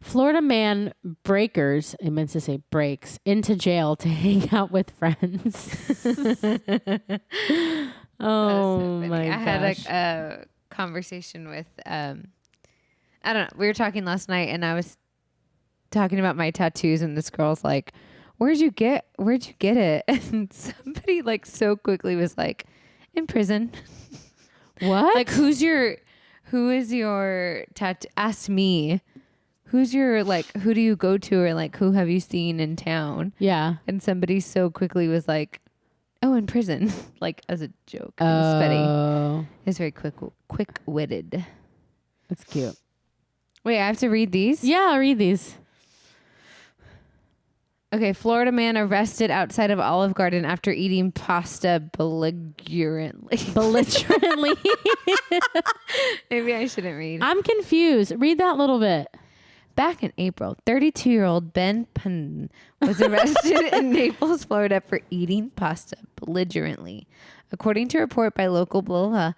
Florida man breakers, it meant to say breaks, into jail to hang out with friends. Oh my gosh. I had a conversation with, I don't know. We were talking last night and I was talking about my tattoos and this girl's like, where'd you get it? And somebody like so quickly was like, in prison. What? Like, who is your tattoo? Asked me, who's your, like, who do you go to? Or like, who have you seen in town? Yeah. And somebody so quickly was like, oh, in prison. Like, as a joke. It was funny. It's very quick-witted. That's cute. Wait, I have to read these? Yeah, I'll read these. Okay, Florida man arrested outside of Olive Garden after eating pasta belligerently. Belligerently. Maybe I shouldn't read. I'm confused. Read that little bit. Back in April, 32-year-old Ben Pun was arrested in Naples, Florida for eating pasta belligerently. According to a report by local blah,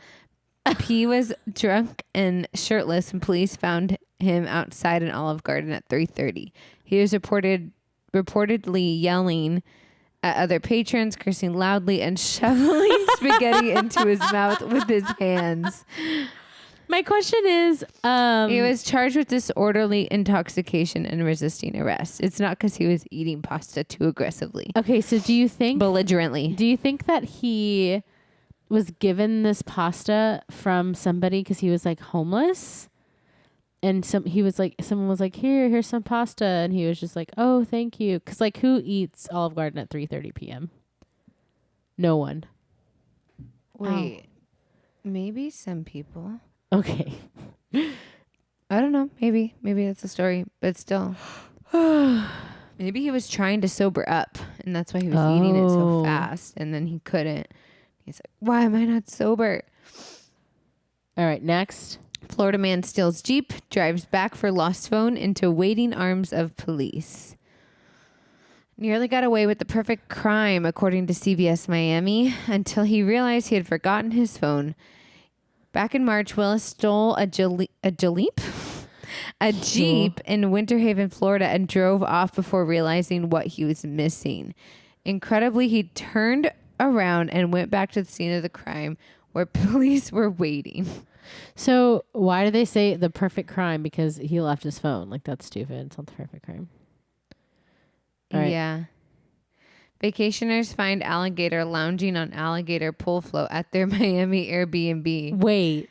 he was drunk and shirtless when police found him outside an Olive Garden at 3:30. He was reportedly yelling at other patrons, cursing loudly, and shoveling spaghetti into his mouth with his hands. My question is, he was charged with disorderly intoxication and resisting arrest. It's not because he was eating pasta too aggressively. Okay, so do you think belligerently? Do you think that he was given this pasta from somebody because he was like homeless, and someone was like, here's some pasta, and he was just like, oh, thank you, because like who eats Olive Garden at 3:30 p.m.? No one. Wait, maybe some people. Okay. I don't know. Maybe that's the story, but still. Maybe he was trying to sober up, and that's why he was eating it so fast, and then he couldn't. He's like, why am I not sober? All right, next. Florida man steals Jeep, drives back for lost phone into waiting arms of police. Nearly got away with the perfect crime, according to CBS Miami, until he realized he had forgotten his phone. Back in March, Willis stole a Jeep in Winter Haven, Florida, and drove off before realizing what he was missing. Incredibly, he turned around and went back to the scene of the crime where police were waiting. So why do they say the perfect crime? Because he left his phone. Like, that's stupid. It's not the perfect crime. All right. Yeah. Vacationers find alligator lounging on alligator pool float at their Miami Airbnb. Wait,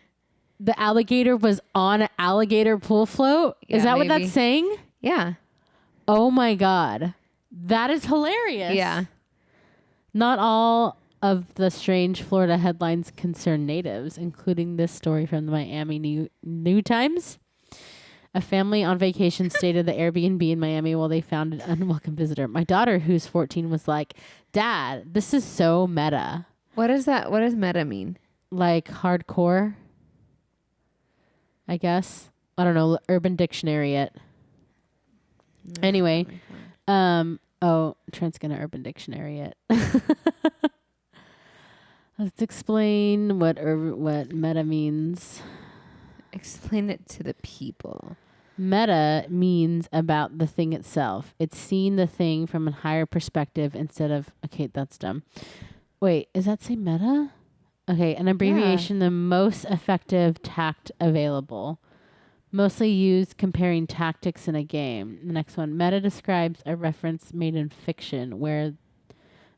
the alligator was on an alligator pool float? Yeah, is that maybe. what that's saying? Yeah. Oh my God. That is hilarious. Yeah. Not all of the strange Florida headlines concern natives, including this story from the Miami New Times. A family on vacation stayed at the Airbnb in Miami while they found an unwelcome visitor. My daughter, who's 14, was like, Dad, this is so meta. What is that? What does meta mean? Like hardcore, I guess. I don't know. Urban Dictionary it. Anyway. Trent's gonna Urban Dictionary it. Let's explain what meta means. Explain it to the people. Meta means about the thing itself. It's seeing the thing from a higher perspective instead of... Okay, that's dumb. Wait, does that say meta? Okay, an abbreviation, the most effective tact available. Mostly used comparing tactics in a game. The next one. Meta describes a reference made in fiction where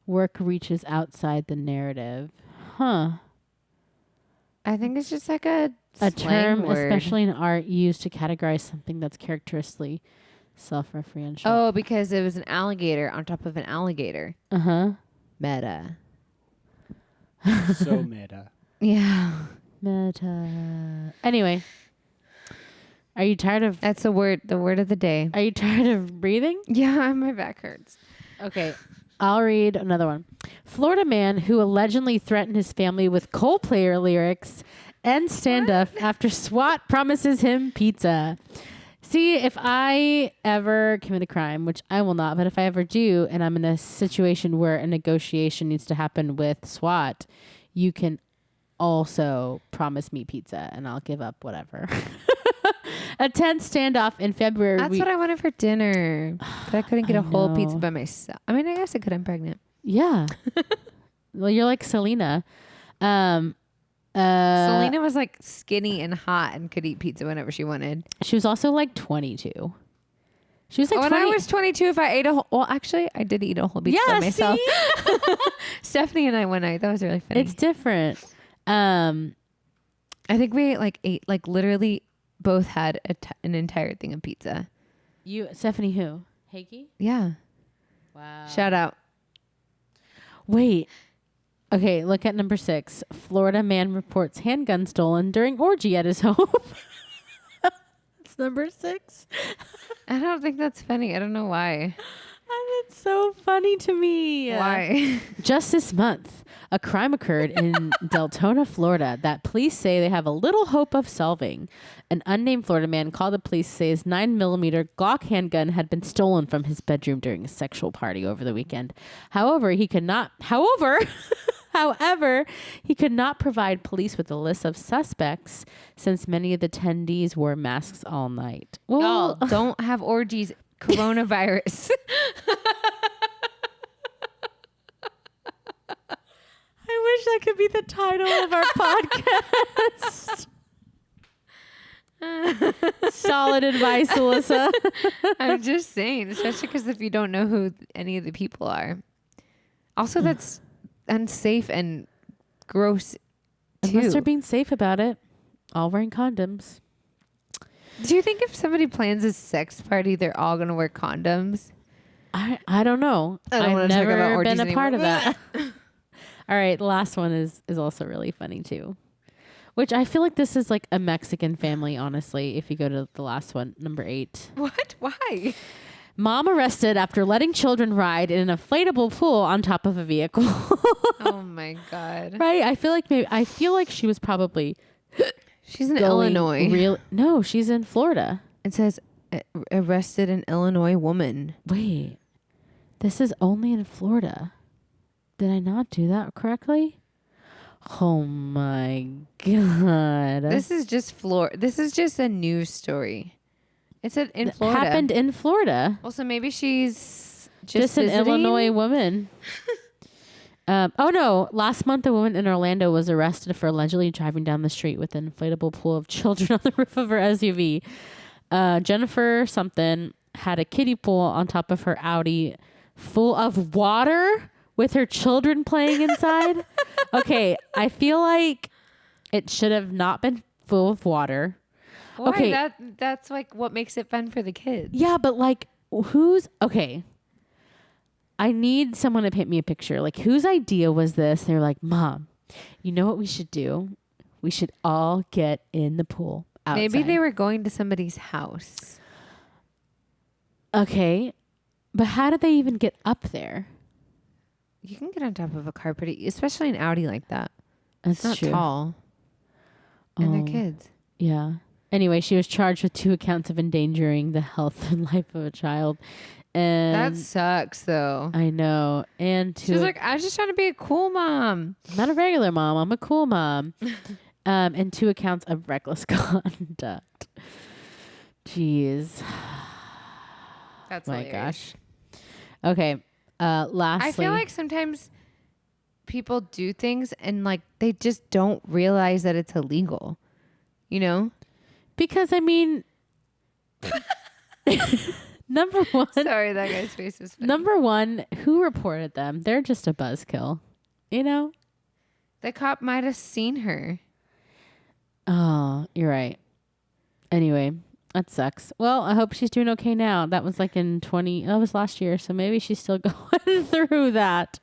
work reaches outside the narrative. Huh. I think it's just like a term, word. especially in art, used to categorize something that's characteristically self-referential. Oh, because it was an alligator on top of an alligator. Uh-huh. Meta. So meta. Yeah. Meta. Anyway. Are you tired of? That's the word of the day. Are you tired of breathing? Yeah, my back hurts. Okay, I'll read another one. Florida man who allegedly threatened his family with Coldplay lyrics ends standoff after SWAT promises him pizza. See, if I ever commit a crime, which I will not, but if I ever do, and I'm in a situation where a negotiation needs to happen with SWAT, you can also promise me pizza and I'll give up whatever. A tense standoff in February. That's what I wanted for dinner. But I couldn't get a whole pizza by myself. I mean, I guess I could. I'm pregnant. Yeah. Well, you're like Selena. Selena was like skinny and hot and could eat pizza whenever she wanted. She was also like 22. She was like when I was 22, if I ate a whole, well, actually, I did eat a whole pizza by myself. Stephanie and I one night. That was really funny. It's different. I think we ate literally both had an entire thing of pizza. You, Stephanie, who? Hakey? Yeah. Wow. Shout out. Wait. Okay, look at number 6. Florida man reports handgun stolen during orgy at his home. It's number 6. I don't think that's funny. I don't know why. It's so funny to me. Why? Just this month, a crime occurred in Deltona, Florida that police say they have a little hope of solving. An unnamed Florida man called the police to say his 9mm Glock handgun had been stolen from his bedroom during a sexual party over the weekend. However, he could not provide police with a list of suspects since many of the attendees wore masks all night. Well, don't have orgies. Coronavirus. I wish that could be the title of our podcast. Solid advice, Alyssa. I'm just saying, especially because if you don't know who any of the people are. Also, that's unsafe and gross, too. Unless they're being safe about it. All wearing condoms. Do you think if somebody plans a sex party, they're all going to wear condoms? I don't know. I've never been a part of that. All right. The last one is also really funny too, which I feel like this is like a Mexican family, honestly, if you go to the last one, number 8. What? Why? Mom arrested after letting children ride in an inflatable pool on top of a vehicle. Oh my God. Right? I feel like she was probably... She's in Illinois. No, she's in Florida. It says arrested an Illinois woman. Wait, this is only in Florida. Did I not do that correctly? Oh my God. This is just This is just a news story. It said in Florida. Happened in Florida. Well, so maybe she's just an Illinois woman. Oh no! Last month, a woman in Orlando was arrested for allegedly driving down the street with an inflatable pool of children on the roof of her SUV. Jennifer something had a kiddie pool on top of her Audi full of water with her children playing inside. Okay, I feel like it should have not been full of water. Why? Okay, that's like what makes it fun for the kids. Yeah, but like okay. I need someone to paint me a picture. Like, whose idea was this? They're like, Mom, you know what we should do? We should all get in the pool outside. Maybe they were going to somebody's house. Okay. But how did they even get up there? You can get on top of a car especially an Audi like that. That's not true. tall. And they're kids. Yeah. Anyway, she was charged with 2 counts of endangering the health and life of a child. And that sucks, though. I know. And she's like, I was just trying to be a cool mom. I'm not a regular mom. I'm a cool mom. And 2 accounts of reckless conduct. Jeez. That's my hilarious. gosh. Okay. Lastly, I feel like sometimes people do things and like they just don't realize that it's illegal. You know? Because I mean. Number 1. Sorry, that guy's face was funny. Number 1, who reported them? They're just a buzzkill. You know? The cop might have seen her. Oh, you're right. Anyway, that sucks. Well, I hope she's doing okay now. That was like that was last year. So maybe she's still going through that.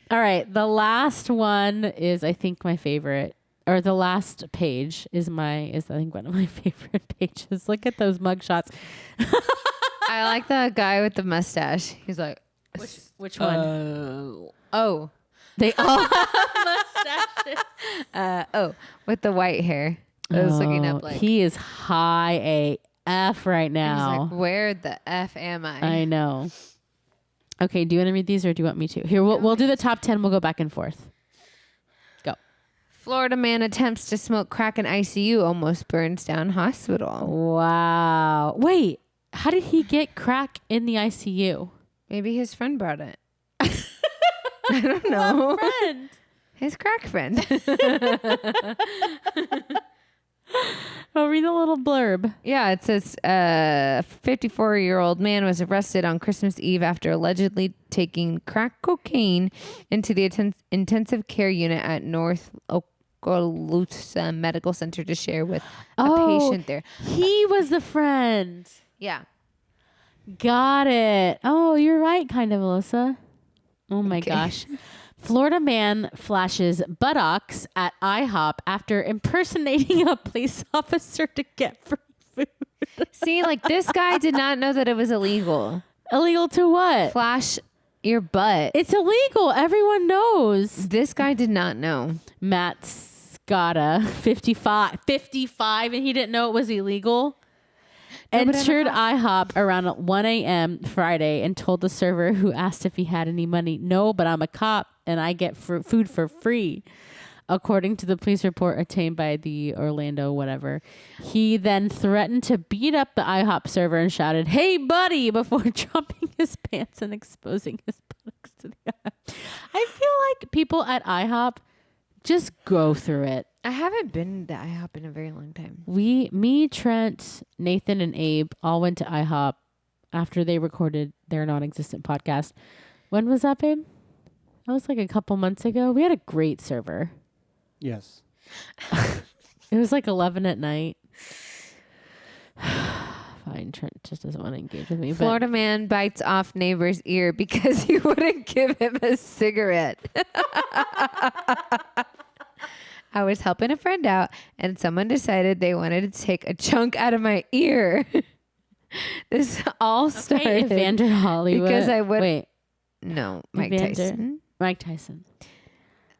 All right. The last one is, I think, my favorite. or the last page is I think one of my favorite pages. Look at those mugshots. I like the guy with the mustache. He's like, which one? Oh, they all have mustaches. With the white hair. I was looking up like he is high AF right now. He's like, where the F am I? I know. Okay, do you want to read these or do you want me to? Here, we'll do the top 10. We'll go back and forth. Go. Florida man attempts to smoke crack in ICU, almost burns down hospital. Wow. Wait, how did he get crack in the ICU? Maybe his friend brought it. I don't know. What friend? His crack friend. I'll read the little blurb. Yeah, it says 54-year-old man was arrested on Christmas Eve after allegedly taking crack cocaine into the intensive care unit at North Okaloosa Medical Center to share with a patient there. He was the friend. Yeah. Got it. Oh, you're right, kind of, Alyssa. Oh, my gosh. Florida man flashes buttocks at IHOP after impersonating a police officer to get free food. See, like this guy did not know that it was illegal. Illegal to what? Flash your butt. It's illegal. Everyone knows. This guy did not know. Matt Scotta, 55, and he didn't know it was illegal. Entered IHOP around 1 a.m. Friday and told the server who asked if he had any money, "No, but I'm a cop and I get food for free." According to the police report obtained by the Orlando whatever. He then threatened to beat up the IHOP server and shouted, "Hey, buddy," before dropping his pants and exposing his buttocks to the IHOP. I feel like people at IHOP just go through it. I haven't been to IHOP in a very long time. Me, Trent, Nathan, and Abe all went to IHOP after they recorded their non-existent podcast. When was that, babe? That was like a couple months ago. We had a great server. Yes. It was like 11 at night. Fine, Trent just doesn't want to engage with me. Florida man bites off neighbor's ear because he wouldn't give him a cigarette. I was helping a friend out and someone decided they wanted to take a chunk out of my ear. This all started Evander Hollywood. because I would Wait. No, Mike Evander. Tyson. Mike Tyson.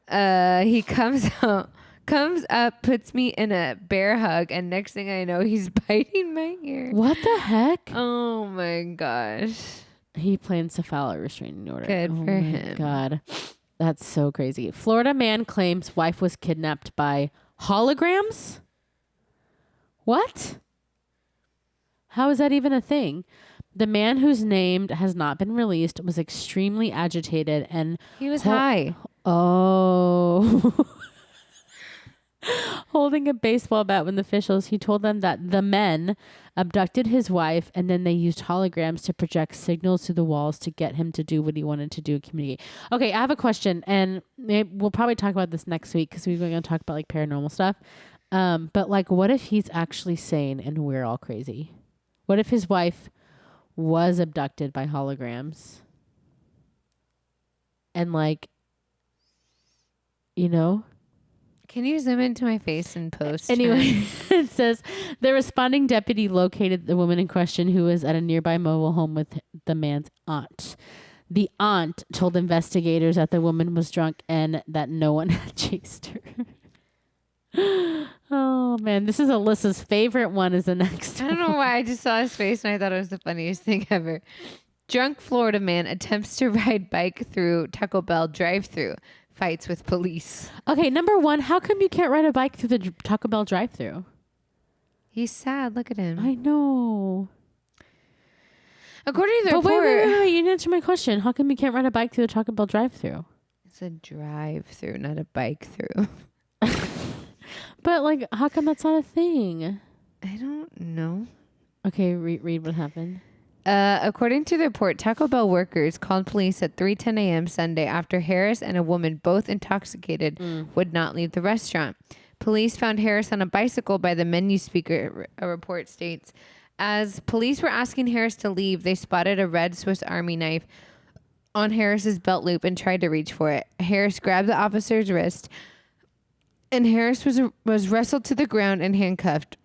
He comes up, puts me in a bear hug, and next thing I know, he's biting my ear. What the heck? Oh my gosh. He plans to file a restraining order. Good for him. God. That's so crazy. Florida man claims wife was kidnapped by holograms? What? How is that even a thing? The man whose name has not been released was extremely agitated and... He was high. Oh. Holding a baseball bat with officials, he told them that the men abducted his wife and then they used holograms to project signals to the walls to get him to do what he wanted to do, communicate. Okay, I have a question, and we'll probably talk about this next week because we're going to talk about like paranormal stuff. But like, what if he's actually sane and we're all crazy? What if his wife was abducted by holograms? And like, you know? Can you zoom into my face and post? Anyway, it says the responding deputy located the woman in question who was at a nearby mobile home with the man's aunt. The aunt told investigators that the woman was drunk and that no one had chased her. Oh, man. This is Alyssa's favorite one is the next I don't know why. I just saw his face and I thought it was the funniest thing ever. Drunk Florida man attempts to ride bike through Taco Bell drive-thru. Fights with police. Okay, number one, how come you can't ride a bike through the Taco Bell drive-thru? He's sad. Look at him. I know. According to the report... Wait, you didn't answer my question. How come you can't ride a bike through the Taco Bell drive-thru? It's a drive-thru, not a bike-thru. But, like, how come that's not a thing? I don't know. Okay, read what happened. According to the report, Taco Bell workers called police at 3:10 a.m. Sunday after Harris and a woman, both intoxicated, would not leave the restaurant. Police found Harris on a bicycle by the menu speaker, a report states. As police were asking Harris to leave, they spotted a red Swiss Army knife on Harris's belt loop and tried to reach for it. Harris grabbed the officer's wrist And Harris was wrestled to the ground and handcuffed.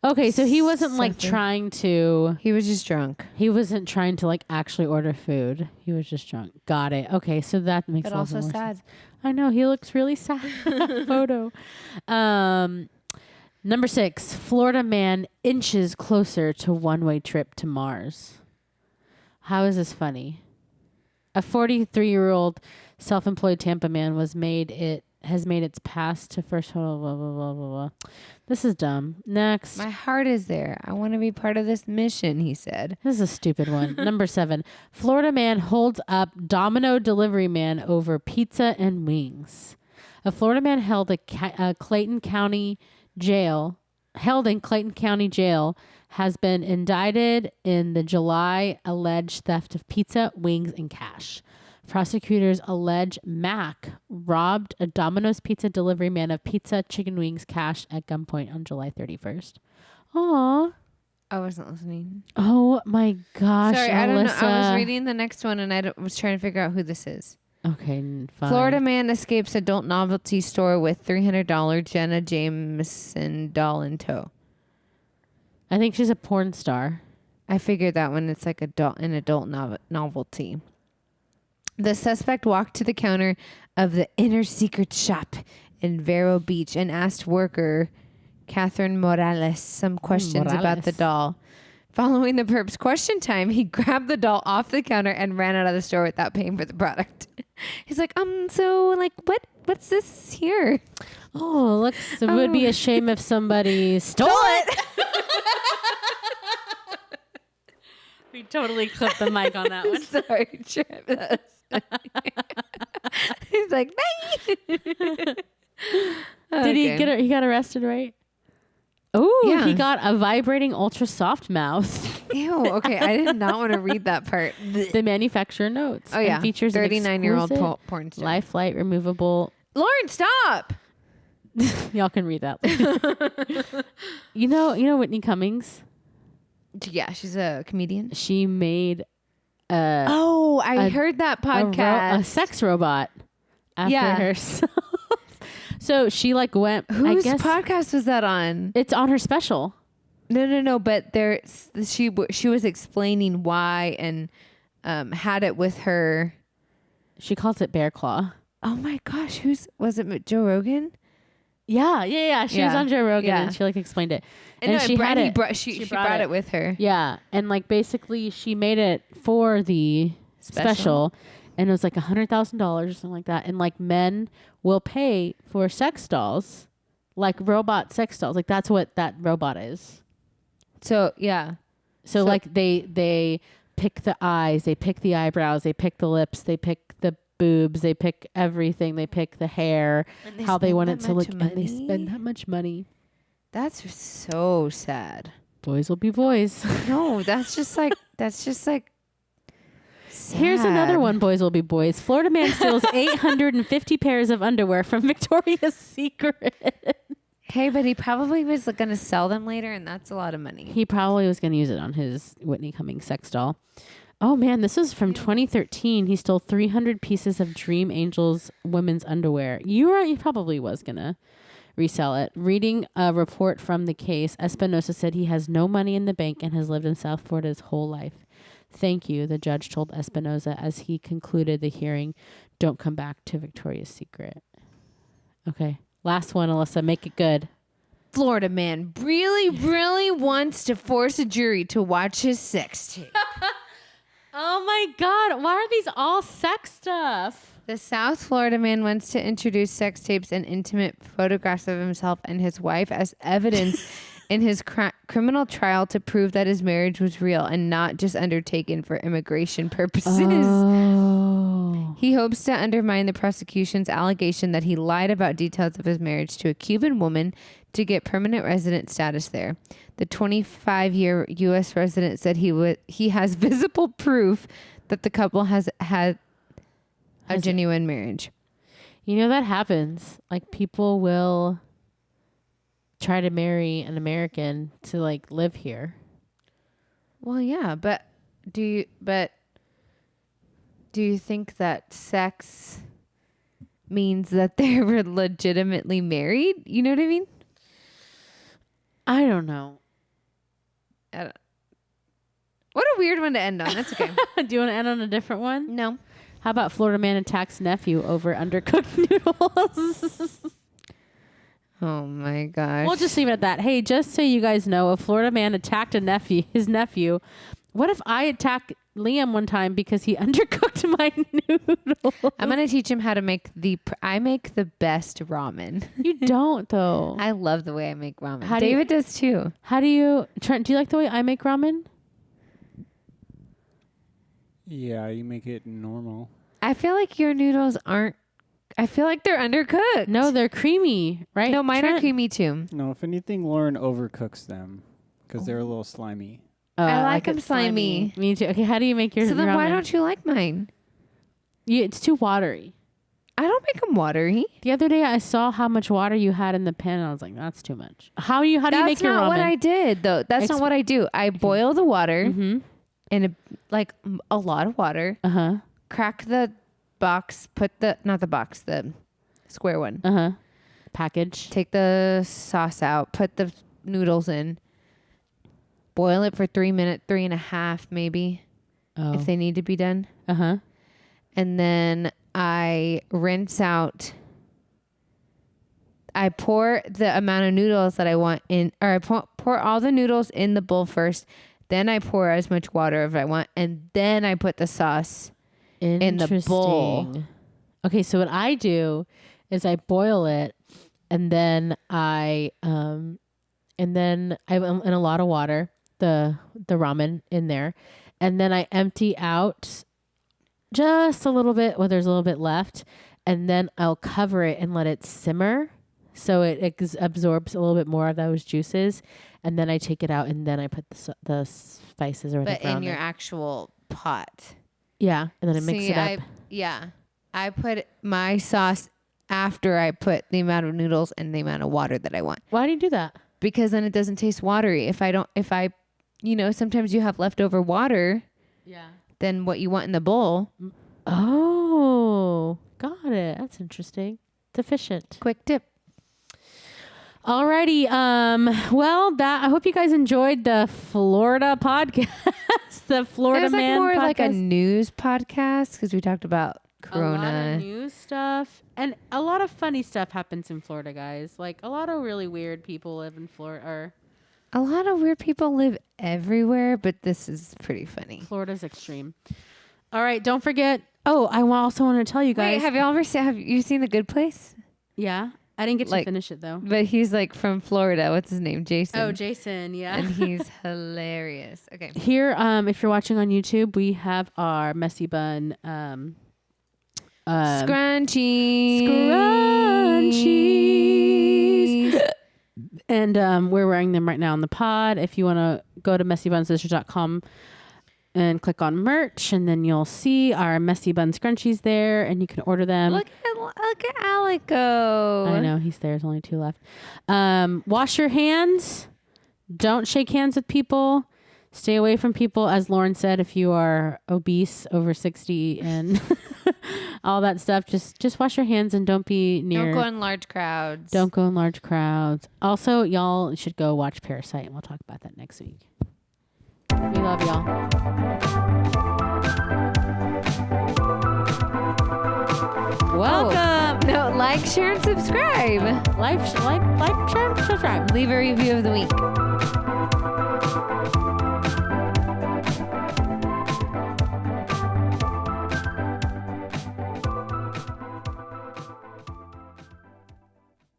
Okay, so he wasn't like trying to. He was just drunk. He wasn't trying to like actually order food. He was just drunk. Got it. Okay, so that makes. But also sad. Sense. I know he looks really sad. In that photo. Number 6, Florida man inches closer to one-way trip to Mars. How is this funny? A 43-year-old self-employed Tampa man has made its pass to first. Blah, blah, blah, blah, blah. This is dumb. Next. My heart is there. I want to be part of this mission, he said. This is a stupid one. Number 7. Florida man holds up Domino delivery man over pizza and wings. A Florida man held in Clayton County Jail has been indicted in the July alleged theft of pizza, wings, and cash. Prosecutors allege Mac robbed a Domino's pizza delivery man of pizza, chicken wings, cash at gunpoint on July 31st. Aw. I wasn't listening. Oh my gosh, Sorry, Alyssa. I don't know. I was reading the next one and I was trying to figure out who this is. Okay, fine. Florida man escapes adult novelty store with $300 Jenna Jameson doll in tow. I think she's a porn star. I figured that one. It's like an adult novelty. The suspect walked to the counter of the Inner Secret shop in Vero Beach and asked worker Catherine Morales some questions about the doll. Following the perp's question time, he grabbed the doll off the counter and ran out of the store without paying for the product. He's like, so like, what's this here? Oh, looks, it would be a shame if somebody stole it. We totally clipped the mic on that one. Sorry, Trip. He's like, bye. Did he got arrested, right? Oh, Yeah. he got a vibrating ultra soft mouth. Ew. Okay, I did not want to read that part. The manufacturer notes. Oh yeah, and features 39-year-old porn star. life flight removable. Lauren, stop. Y'all can read that later. You know Whitney Cummings? Yeah, she's a comedian. She made I heard that podcast. a sex robot after herself. So she like went. Whose podcast was that on? It's on her special. No. But she was explaining why and had it with her. She calls it Bear Claw. Oh my gosh, was it? Joe Rogan? Yeah. She was on Joe Rogan and she like explained it. And she had it. She brought it with her. Yeah, and like basically she made it for the special and it was like $100,000 or something like that. And like men will pay for sex dolls, like robot sex dolls. Like that's what that robot is. So yeah. So like they pick the eyes, they pick the eyebrows, they pick the lips, they pick the boobs, they pick everything, they pick the hair, how they want it to look, and they spend that much money. That's so sad. Boys will be boys. No, that's just like sad. Here's another one. Boys will be boys. Florida man steals 850 pairs of underwear from Victoria's Secret. Hey, but he probably was going to sell them later, and that's a lot of money. He probably was going to use it on his Whitney Cummings sex doll. Oh man, this is from 2013. He stole 300 pieces of Dream Angels women's underwear. He probably was going to resell it. Reading a report from the case, Espinosa said he has no money in the bank and has lived in South Florida his whole life. Thank you, the judge told Espinosa as he concluded the hearing. Don't come back to Victoria's Secret. Okay, last one, Alyssa. Make it good. Florida man really wants to force a jury to watch his sex tape. Oh my God, why are these all sex stuff? The South Florida man wants to introduce sex tapes and intimate photographs of himself and his wife as evidence in his criminal trial to prove that his marriage was real and not just undertaken for immigration purposes. Oh. He hopes to undermine the prosecution's allegation that he lied about details of his marriage to a Cuban woman to get permanent resident status there. The 25-year U.S. resident said he has visible proof that the couple has had a genuine marriage. You know, that happens. Like, people will try to marry an American to like live here. Well, yeah, but do you think that sex means that they were legitimately married. You know what I mean? I don't know. What a weird one to end on. That's okay. Do you want to end on a different one? No. How about Florida man attacks nephew over undercooked noodles? Oh my gosh. We'll just leave it at that. Hey, just so you guys know, a Florida man attacked his nephew. What if I attack Liam one time because he undercooked my noodles? I'm going to teach him how to make I make the best ramen. You don't though. I love the way I make ramen. How David does too. How do you, Trent, do you like the way I make ramen? Yeah, you make it normal. I feel like your noodles aren't. I feel like they're undercooked. No, they're creamy, right? No, mine Trent? are creamy too. No, if anything, Lauren overcooks them because they're a little slimy. I like them it slimy. Me too. Okay, how do you make your So then ramen? why don't you like mine? It's too watery. I don't make them watery. The other day I saw how much water you had in the pan and I was like, that's too much. How do you make your ramen? That's not what I did though. That's not what I do. I boil the water in a lot of water. Crack the box, the square one. Package. Take the sauce out, put the noodles in. Boil it for 3 minutes, 3.5 maybe, if they need to be done. And then I rinse out. I pour the amount of noodles that I want in, or I pour all the noodles in the bowl first. Then I pour as much water as I want, and then I put the sauce in the bowl. Okay, so what I do is I boil it, and then I in a lot of water, the ramen in there, and then I empty out just a little bit where there's a little bit left, and then I'll cover it and let it simmer so it absorbs a little bit more of those juices, and then I take it out and then I put the spices or the ground in your actual pot. Yeah, and then I mix it up. I put my sauce after I put the amount of noodles and the amount of water that I want. Why do you do that? Because then it doesn't taste watery. If sometimes you have leftover water. Yeah. Than what you want in the bowl. Oh, got it. That's interesting. It's efficient. Quick tip. Alrighty. Well, I hope you guys enjoyed the Florida podcast. The Florida Man more podcast. like a news podcast because we talked about Corona. A lot of news stuff and a lot of funny stuff happens in Florida, guys. Like a lot of really weird people live in Florida. A lot of weird people live everywhere, but this is pretty funny. Florida's extreme. All right, don't forget. Oh, I also want to tell you guys. Wait, have you seen The Good Place? Yeah. I didn't get to finish it though. But he's like from Florida. What's his name? Jason. Oh, Jason. Yeah. And he's hilarious. Okay. Here, if you're watching on YouTube, we have our messy bun scrunchies. And we're wearing them right now on the pod. If you want to go to messybunsisters.com and click on merch, and then you'll see our messy bun scrunchies there, and you can order them. Look at Alec go. I know, he's there. There's only 2 left. Wash your hands. Don't shake hands with people. Stay away from people, as Lauren said, if you are obese, over 60, and all that stuff. Just wash your hands and don't be near. Don't go in large crowds. Don't go in large crowds. Also, y'all should go watch Parasite, and we'll talk about that next week. We love y'all. Welcome. No, like, share, and subscribe. Like, share, and subscribe. Leave a review of the week.